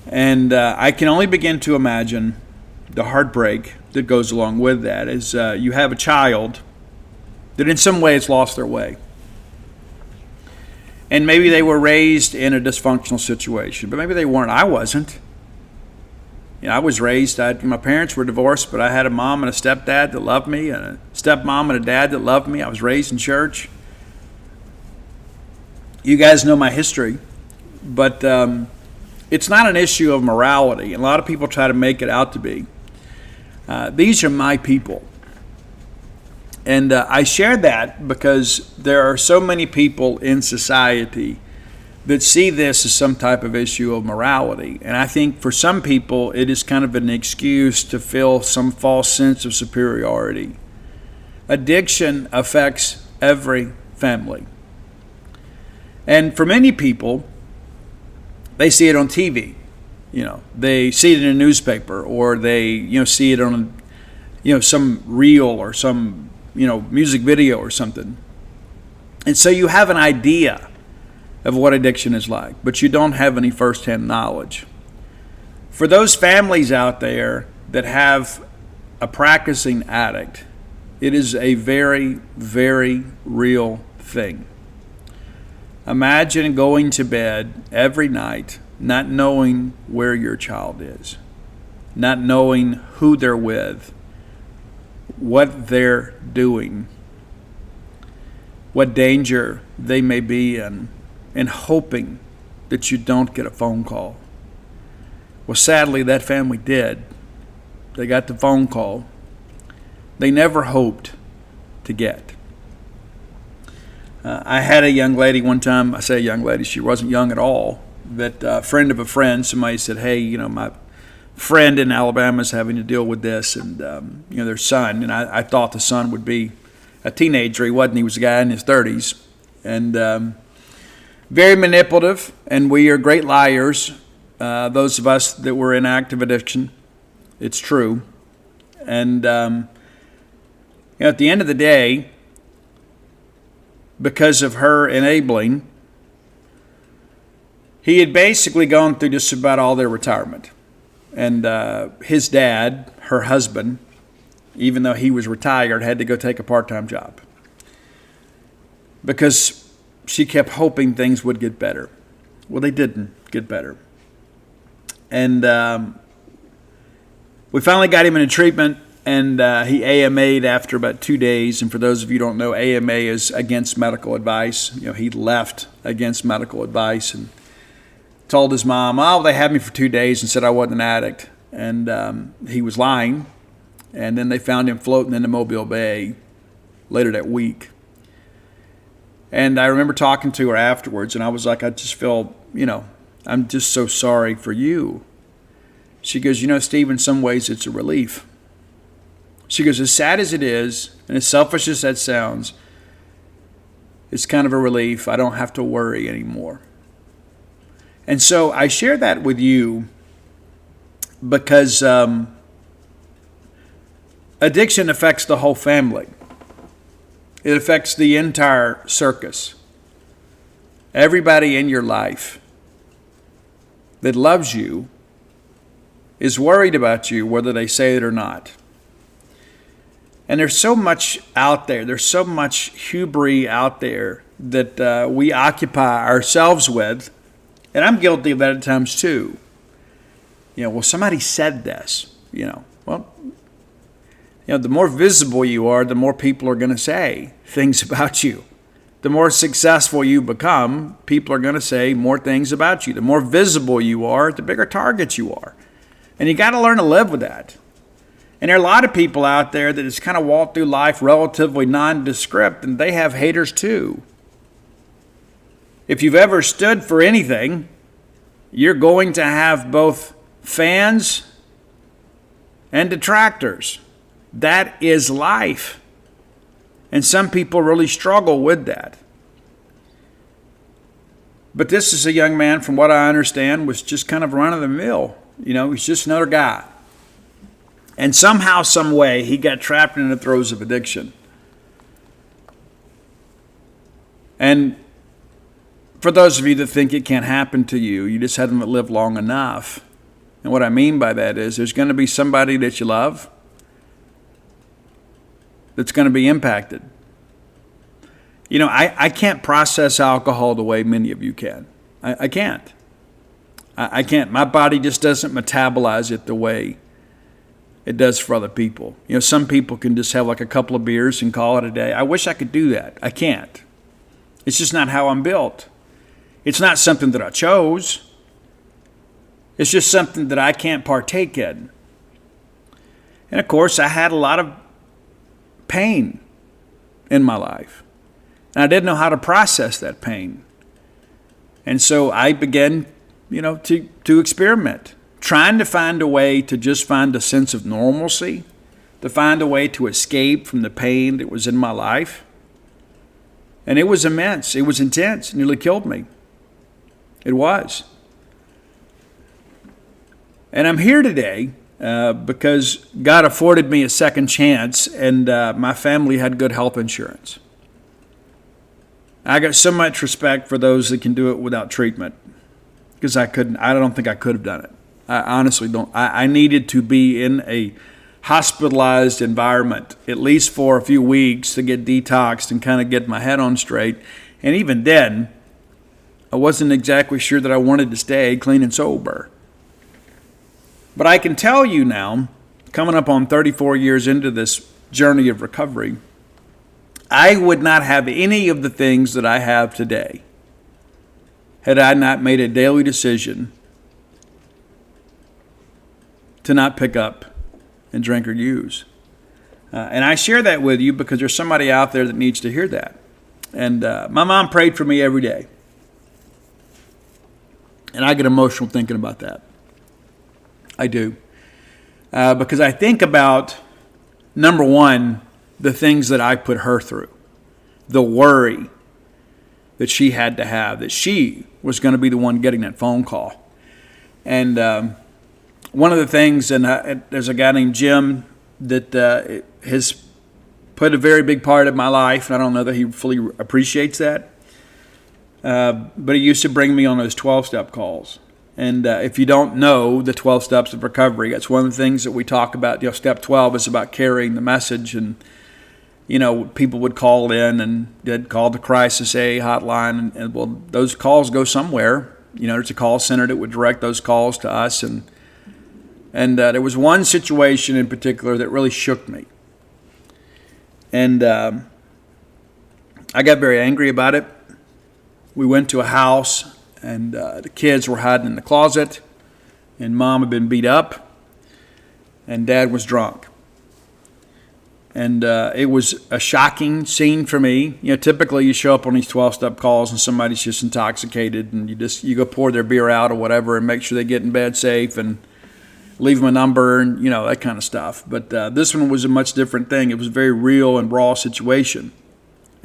And I can only begin to imagine the heartbreak that goes along with that, as you have a child that in some ways lost their way. And maybe they were raised in a dysfunctional situation, but maybe they weren't. I wasn't. I was raised, my parents were divorced, but I had a mom and a stepdad that loved me, and a stepmom and a dad that loved me. I was raised in church. You guys know my history, but it's not an issue of morality. A lot of people try to make it out to be. These are my people. And I share that because there are so many people in society that see this as some type of issue of morality. And I think for some people, it is kind of an excuse to feel some false sense of superiority. Addiction affects every family. And for many people, they see it on TV. They see it in a newspaper, or they, see it on, some reel or some, music video or something. And so you have an idea of what addiction is like, but you don't have any firsthand knowledge. For those families out there that have a practicing addict, it is a very, very real thing. Imagine going to bed every night not knowing where your child is, not knowing who they're with, what they're doing, what danger they may be in, and hoping that you don't get a phone call. Well, sadly, that family did. They got the phone call they never hoped to get. I had a young lady one time, I say a young lady, she wasn't young at all, that a friend of a friend, somebody said, hey, my friend in Alabama is having to deal with this, and their son, and I thought the son would be a teenager. He wasn't. He was a guy in his 30s, and very manipulative, and we are great liars, those of us that were in active addiction. It's true. And at the end of the day, because of her enabling, he had basically gone through just about all their retirement. And his dad, her husband, even though he was retired, had to go take a part-time job because she kept hoping things would get better. Well, they didn't get better. And we finally got him into treatment, and he AMA'd after about 2 days. And for those of you who don't know, AMA is against medical advice. He left against medical advice and told his mom, they had me for 2 days and said I wasn't an addict. And he was lying. And then they found him floating in the Mobile Bay later that week. And I remember talking to her afterwards, and I was like, I just feel, I'm just so sorry for you. She goes, Steve, in some ways it's a relief. She goes, as sad as it is, and as selfish as that sounds, it's kind of a relief. I don't have to worry anymore. And so I share that with you because addiction affects the whole family. It affects the entire circus. Everybody in your life that loves you is worried about you, whether they say it or not. And there's so much out there. There's so much hubris out there that we occupy ourselves with. And I'm guilty of that at times too. Well, somebody said this. The more visible you are, the more people are going to say things about you. The more successful you become, people are going to say more things about you. The more visible you are, the bigger target you are. And you got to learn to live with that. And there are a lot of people out there that just kind of walk through life relatively nondescript, and they have haters too. If you've ever stood for anything, you're going to have both fans and detractors. That is life. And some people really struggle with that. But this is a young man, from what I understand, was just kind of run of the mill. He's just another guy. And somehow, some way, he got trapped in the throes of addiction. And for those of you that think it can't happen to you, you just haven't lived long enough. And what I mean by that is there's going to be somebody that you love that's going to be impacted. I can't process alcohol the way many of you can. I can't. I can't. My body just doesn't metabolize it the way it does for other people. Some people can just have like a couple of beers and call it a day. I wish I could do that. I can't. It's just not how I'm built. It's not something that I chose. It's just something that I can't partake in. And of course, I had a lot of pain in my life. And I didn't know how to process that pain. And so I began, to experiment, trying to find a way to just find a sense of normalcy, to find a way to escape from the pain that was in my life. And it was immense. It was intense. It nearly killed me. It was. And I'm here today because God afforded me a second chance, and my family had good health insurance. I got so much respect for those that can do it without treatment, because I couldn't. I don't think I could have done it. I honestly don't. I needed to be in a hospitalized environment, at least for a few weeks, to get detoxed and kind of get my head on straight. And even then, I wasn't exactly sure that I wanted to stay clean and sober. But I can tell you now, coming up on 34 years into this journey of recovery, I would not have any of the things that I have today had I not made a daily decision to not pick up and drink or use. And I share that with you because there's somebody out there that needs to hear that. And my mom prayed for me every day. And I get emotional thinking about that. I do. Because I think about, number one, the things that I put her through. The worry that she had to have, that she was going to be the one getting that phone call. And one of the things, and there's a guy named Jim that has played a very big part of my life, and I don't know that he fully appreciates that. But he used to bring me on those 12-step calls. And if you don't know the 12 steps of recovery, that's one of the things that we talk about. Step 12 is about carrying the message. And, people would call in and they'd call the Crisis A hotline. And well, those calls go somewhere. There's a call center that would direct those calls to us. And there was one situation in particular that really shook me. And I got very angry about it. We went to a house. And the kids were hiding in the closet, and Mom had been beat up, and Dad was drunk. And it was a shocking scene for me. Typically you show up on these 12-step calls and somebody's just intoxicated, and you go pour their beer out or whatever and make sure they get in bed safe and leave them a number and, that kind of stuff. But this one was a much different thing. It was a very real and raw situation.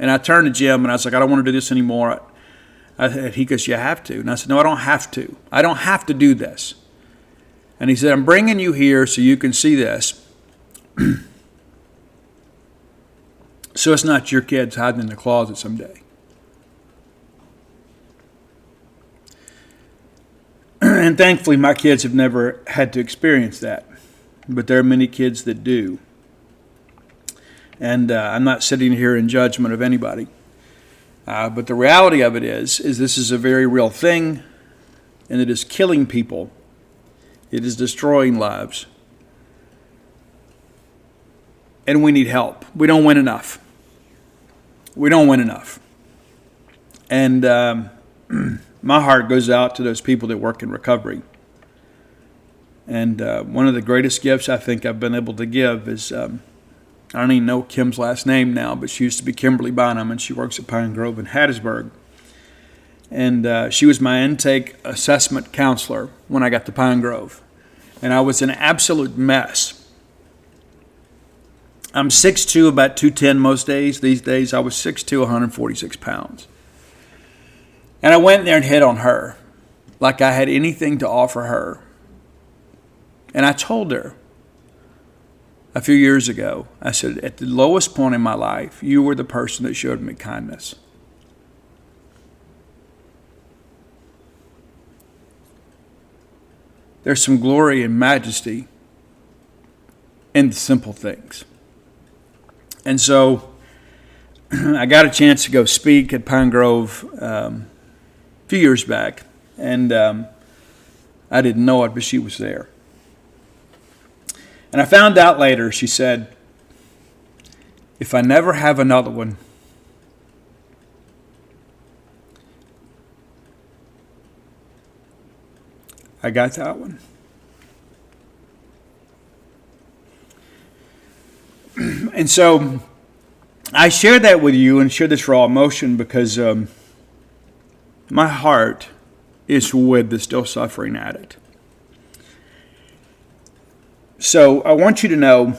And I turned to Jim and I was like, I don't want to do this anymore. He goes, you have to. And I said, no, I don't have to. I don't have to do this. And he said, I'm bringing you here so you can see this. So it's not your kids hiding in the closet someday. And thankfully, my kids have never had to experience that. But there are many kids that do. And I'm not sitting here in judgment of anybody. But the reality of it is this is a very real thing, and it is killing people. It is destroying lives. And we need help. We don't win enough. We don't win enough. And my heart goes out to those people that work in recovery. And one of the greatest gifts I think I've been able to give is, I don't even know Kim's last name now, but she used to be Kimberly Bonham, and she works at Pine Grove in Hattiesburg. And she was my intake assessment counselor when I got to Pine Grove. And I was an absolute mess. I'm 6'2", about 210 most days. These days I was 6'2", 146 pounds. And I went there and hit on her like I had anything to offer her. And I told her a few years ago, I said, at the lowest point in my life, you were the person that showed me kindness. There's some glory and majesty in the simple things. And so I got a chance to go speak at Pine Grove a few years back, and I didn't know it, but she was there. And I found out later, she said, if I never have another one, I got that one. And so I share that with you and share this raw emotion because my heart is with the still suffering addict. So I want you to know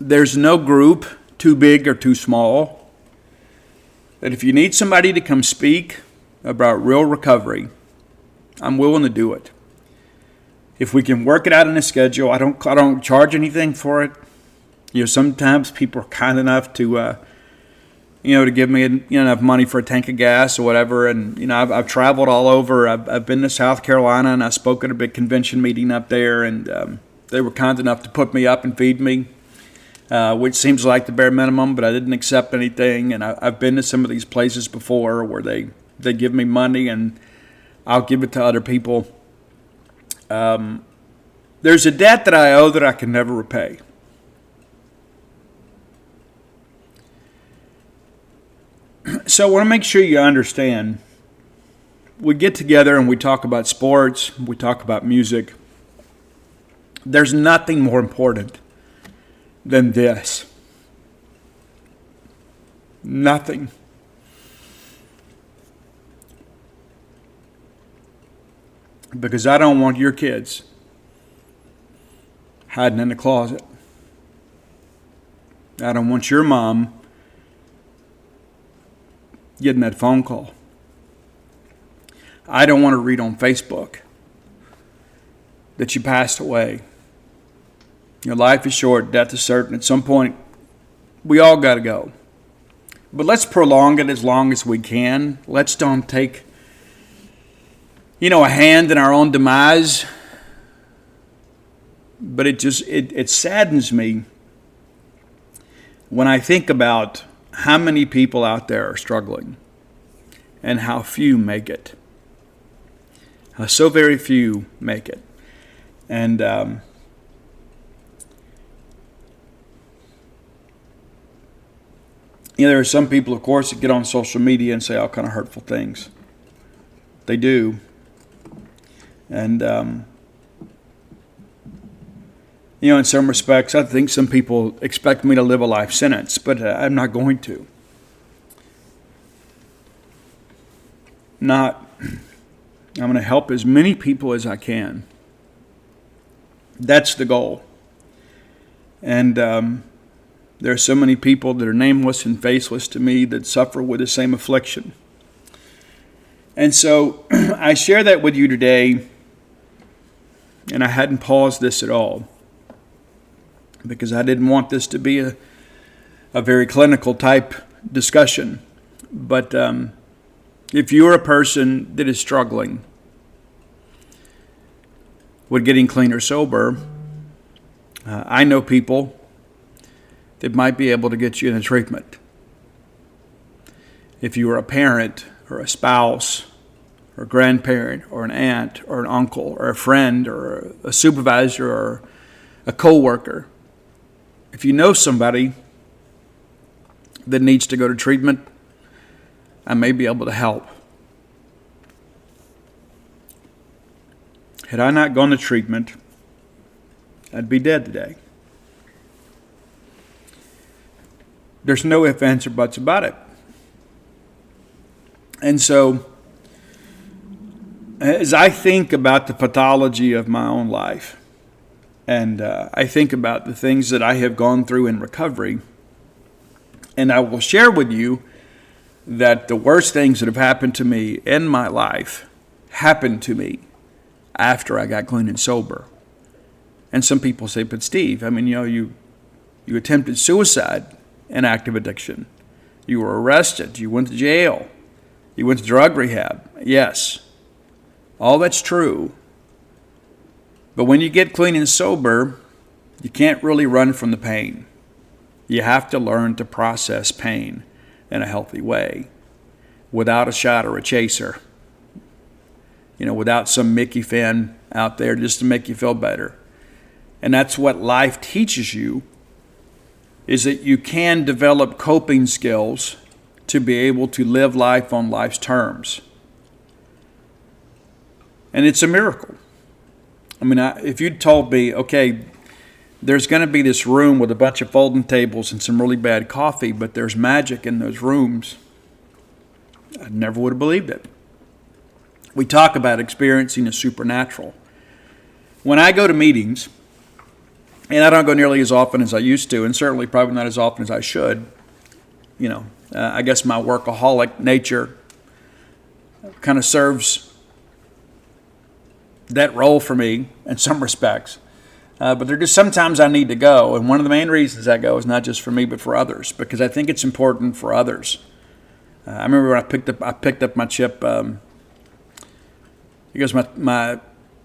there's no group too big or too small. That if you need somebody to come speak about real recovery, I'm willing to do it. If we can work it out in a schedule, I don't charge anything for it. Sometimes people are kind enough to, to give me enough money for a tank of gas or whatever. And I've traveled all over. I've been to South Carolina and I spoke at a big convention meeting up there, and they were kind enough to put me up and feed me, which seems like the bare minimum. But I didn't accept anything. And I've been to some of these places before where they give me money and I'll give it to other people. There's a debt that I owe that I can never repay. So I want to make sure you understand. We get together and we talk about sports, we talk about music. There's nothing more important than this. Nothing. Because I don't want your kids hiding in the closet. I don't want your mom getting that phone call. I don't want to read on Facebook that you passed away. Your life is short, death is certain. At some point, we all got to go. But let's prolong it as long as we can. Let's don't take a hand in our own demise. But it saddens me when I think about how many people out there are struggling and how few make it. How so very few make it. And there are some people, of course, that get on social media and say all kind of hurtful things. They do. And In some respects, I think some people expect me to live a life sentence, but I'm not going to. I'm going to help as many people as I can. That's the goal. And there are so many people that are nameless and faceless to me that suffer with the same affliction. And so I share that with you today, and I hadn't paused this at all because I didn't want this to be a very clinical type discussion. But if you're a person that is struggling with getting clean or sober, I know people that might be able to get you in a treatment. If you are a parent or a spouse or a grandparent or an aunt or an uncle or a friend or a supervisor or a coworker, if you know somebody that needs to go to treatment, I may be able to help. Had I not gone to treatment, I'd be dead today. There's no ifs, ands, or buts about it. And so, as I think about the pathology of my own life, and I think about the things that I have gone through in recovery, and I will share with you that the worst things that have happened to me in my life happened to me after I got clean and sober. And some people say, but Steve, you attempted suicide in active addiction. You were arrested. You went to jail. You went to drug rehab. Yes, all that's true. But when you get clean and sober, you can't really run from the pain. You have to learn to process pain in a healthy way without a shot or a chaser. Without some Mickey Finn out there just to make you feel better. And that's what life teaches you, is that you can develop coping skills to be able to live life on life's terms. And it's a miracle. If you'd told me, okay, there's going to be this room with a bunch of folding tables and some really bad coffee, but there's magic in those rooms, I never would have believed it. We talk about experiencing the supernatural. When I go to meetings, and I don't go nearly as often as I used to, and certainly probably not as often as I should, I guess my workaholic nature kind of serves that role for me in some respects. But there just sometimes I need to go, and one of the main reasons I go is not just for me but for others, because I think it's important for others. I remember when I picked up my chip. It was my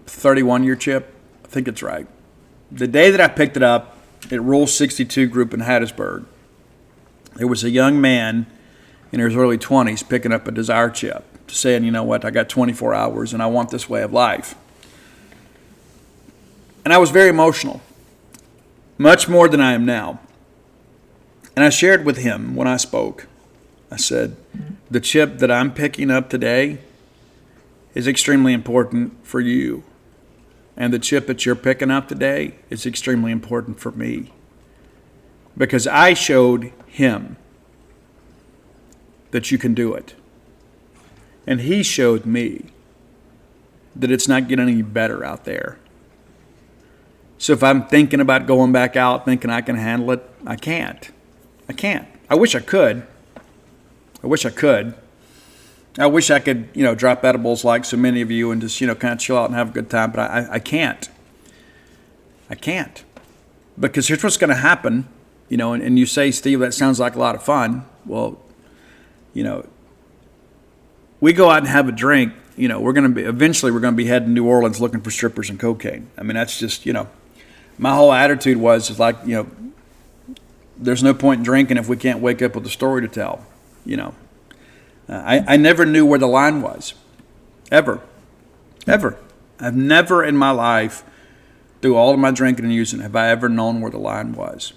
31-year chip. I think it's right. The day that I picked it up at Rule 62 group in Hattiesburg, there was a young man in his early 20s picking up a Desire chip, saying, you know what, I got 24 hours and I want this way of life. And I was very emotional, much more than I am now. And I shared with him when I spoke, I said, the chip that I'm picking up today is extremely important for you. And the chip that you're picking up today is extremely important for me. Because I showed him that you can do it. And he showed me that it's not getting any better out there. So if I'm thinking about going back out, thinking I can handle it, I can't. I wish I could. I wish I could drop edibles like so many of you and just, kind of chill out and have a good time. But I can't. I can't. Because here's what's going to happen, and you say, Steve, that sounds like a lot of fun. Well, we go out and have a drink, eventually we're going to be heading to New Orleans looking for strippers and cocaine. That's just, my whole attitude was like, there's no point in drinking if we can't wake up with a story to tell, I never knew where the line was, ever. I've never in my life, through all of my drinking and using, have I ever known where the line was.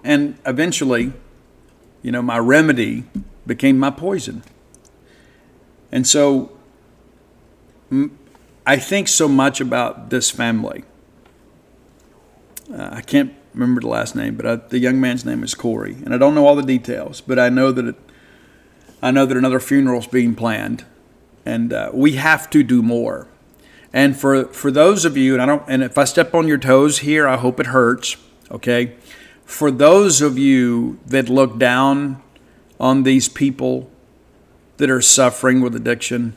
And eventually, my remedy became my poison. And so I think so much about this family I can't remember the last name, but the young man's name is Corey, and I don't know all the details, but I know that another funeral's being planned, and we have to do more. And for those of you, and if I step on your toes here, I hope it hurts. Okay, for those of you that look down on these people that are suffering with addiction,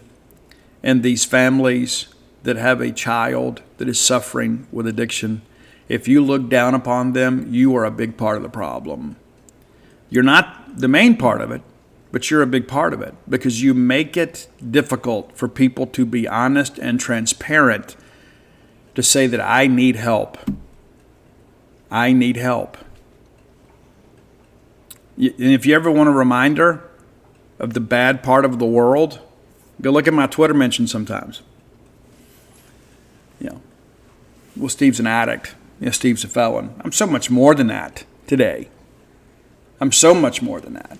and these families that have a child that is suffering with addiction, if you look down upon them, you are a big part of the problem. You're not the main part of it, but you're a big part of it, because you make it difficult for people to be honest and transparent to say that I need help. I need help. And if you ever want a reminder of the bad part of the world, go look at my Twitter mentions sometimes. Well, Steve's an addict. Steve's a felon. I'm so much more than that today. I'm so much more than that.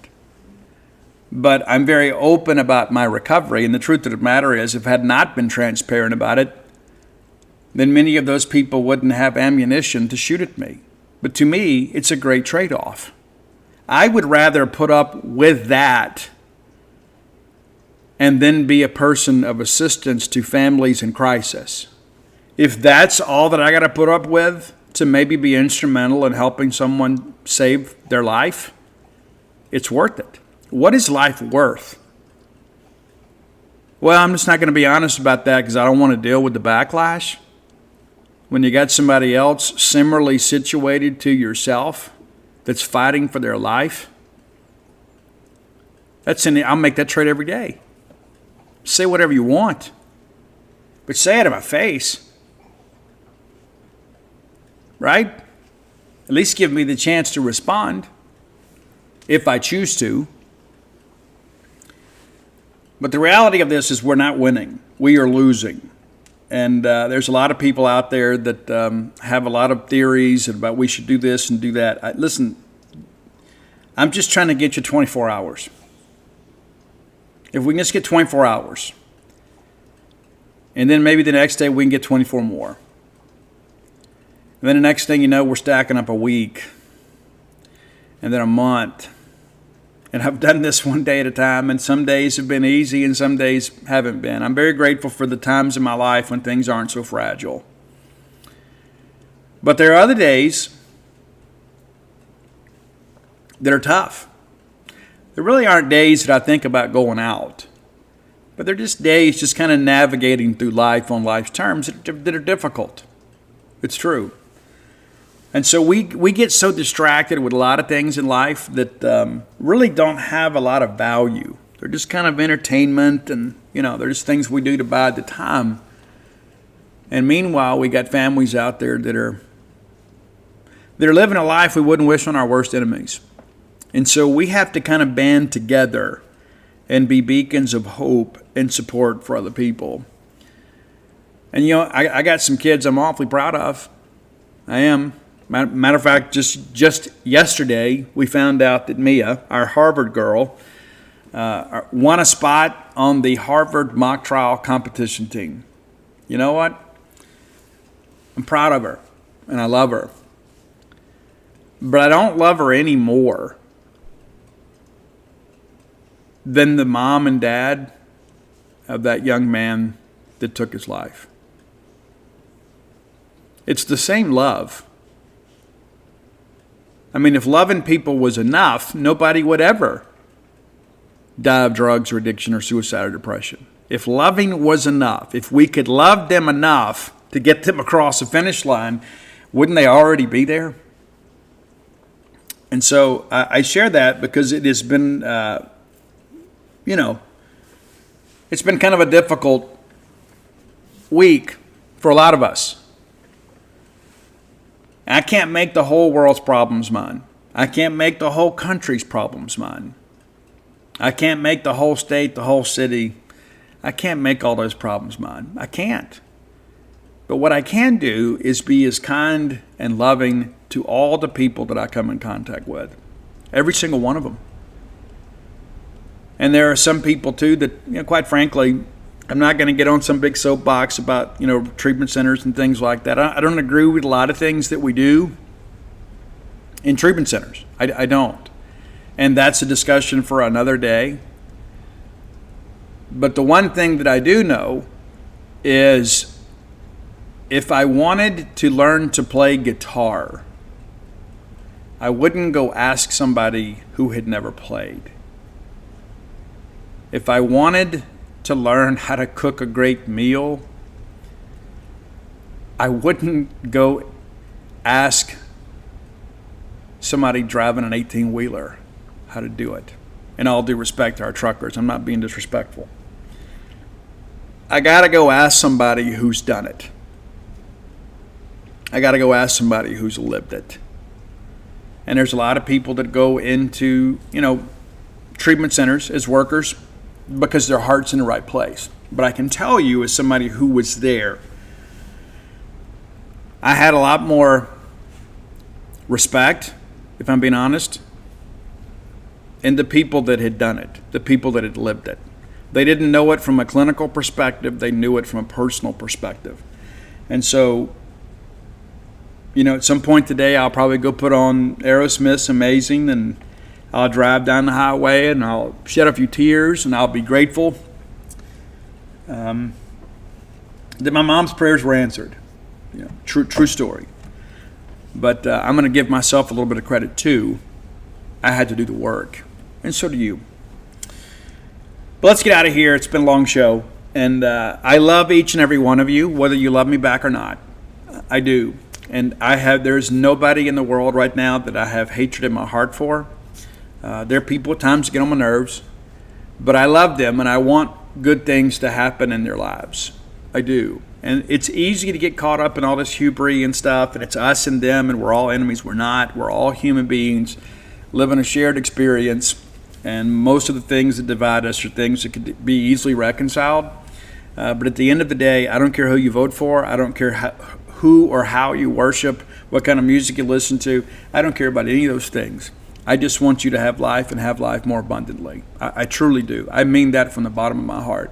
But I'm very open about my recovery. And the truth of the matter is, if I had not been transparent about it, then many of those people wouldn't have ammunition to shoot at me. But to me, it's a great trade-off. I would rather put up with that and then be a person of assistance to families in crisis. If that's all that I got to put up with to maybe be instrumental in helping someone save their life, it's worth it. What is life worth? Well, I'm just not going to be honest about that because I don't want to deal with the backlash. When you got somebody else similarly situated to yourself that's fighting for their life, I'll make that trade every day. Say whatever you want, but say it in my face. Right? At least give me the chance to respond if I choose to. But the reality of this is we're not winning. We are losing. And there's a lot of people out there that have a lot of theories about we should do this and do that. Listen, I'm just trying to get you 24 hours. If we can just get 24 hours, and then maybe the next day we can get 24 more. And then the next thing you know, we're stacking up a week, and then a month. And I've done this one day at a time, and some days have been easy and some days haven't been. I'm very grateful for the times in my life when things aren't so fragile. But there are other days that are tough. There really aren't days that I think about going out, but they're just days just kind of navigating through life on life's terms that are difficult. It's true. And so we get so distracted with a lot of things in life that really don't have a lot of value. They're just kind of entertainment, and they're just things we do to bide the time. And meanwhile, we got families out there that are living a life we wouldn't wish on our worst enemies. And so we have to kind of band together and be beacons of hope and support for other people. And I got some kids I'm awfully proud of. I am. Matter of fact, just yesterday, we found out that Mia, our Harvard girl, won a spot on the Harvard mock trial competition team. You know what? I'm proud of her, and I love her. But I don't love her any more than the mom and dad of that young man that took his life. It's the same love. I mean, if loving people was enough, nobody would ever die of drugs or addiction or suicide or depression. If loving was enough, if we could love them enough to get them across the finish line, wouldn't they already be there? And so I share that because it has been, it's been kind of a difficult week for a lot of us. I can't make the whole world's problems mine. I can't make the whole country's problems mine. I can't make the whole state, the whole city. I can't make all those problems mine. I can't. But what I can do is be as kind and loving to all the people that I come in contact with. Every single one of them. And there are some people, too, that, quite frankly, I'm not going to get on some big soapbox about, treatment centers and things like that. I don't agree with a lot of things that we do in treatment centers. I don't. And that's a discussion for another day. But the one thing that I do know is if I wanted to learn to play guitar, I wouldn't go ask somebody who had never played. If I wanted to learn how to cook a great meal, I wouldn't go ask somebody driving an 18-wheeler how to do it. In all due respect to our truckers, I'm not being disrespectful. I got to go ask somebody who's done it. I got to go ask somebody who's lived it. And there's a lot of people that go into, treatment centers as workers because their heart's in the right place. But I can tell you, as somebody who was there, I had a lot more respect, if I'm being honest, in the people that had done it, the people that had lived it. They didn't know it from a clinical perspective. They knew it from a personal perspective. And so, at some point today, I'll probably go put on Aerosmith's Amazing, and I'll drive down the highway and I'll shed a few tears and I'll be grateful that my mom's prayers were answered. True story. But I'm going to give myself a little bit of credit too. I had to do the work, and so do you. But let's get out of here. It's been a long show, and I love each and every one of you, whether you love me back or not. I do. And there's nobody in the world right now that I have hatred in my heart for. There are people at times that get on my nerves, but I love them and I want good things to happen in their lives. I do. And it's easy to get caught up in all this hubris and stuff, and it's us and them, and we're all enemies. We're not. We're all human beings living a shared experience, and most of the things that divide us are things that could be easily reconciled. But at the end of the day, I don't care who you vote for. I don't care who or how you worship, what kind of music you listen to. I don't care about any of those things. I just want you to have life and have life more abundantly. I truly do. I mean that from the bottom of my heart.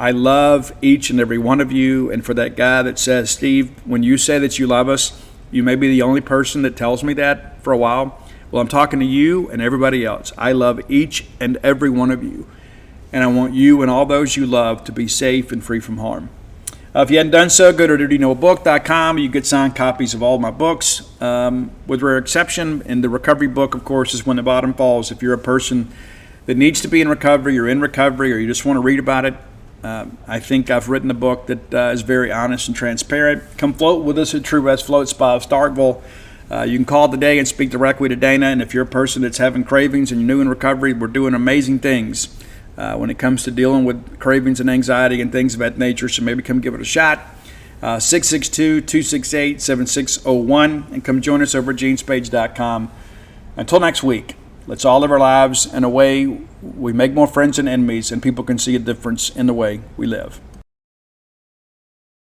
I love each and every one of you. And for that guy that says, Steve, when you say that you love us, you may be the only person that tells me that for a while. Well, I'm talking to you and everybody else. I love each and every one of you. And I want you and all those you love to be safe and free from harm. If you hadn't done so, go to dirtyknowbook.com. You get signed copies of all my books, with rare exception. And the recovery book, of course, is When the Bottom Falls. If you're a person that needs to be in recovery, you're in recovery, or you just want to read about it, I think I've written a book that is very honest and transparent. Come float with us at True West Float Spa of Starkville. You can call today and speak directly to Dana. And if you're a person that's having cravings and you're new in recovery, we're doing amazing things when it comes to dealing with cravings and anxiety and things of that nature. So maybe come give it a shot. 662-268-7601. And come join us over at genespage.com. Until next week, let's all live our lives in a way we make more friends than enemies, and people can see a difference in the way we live.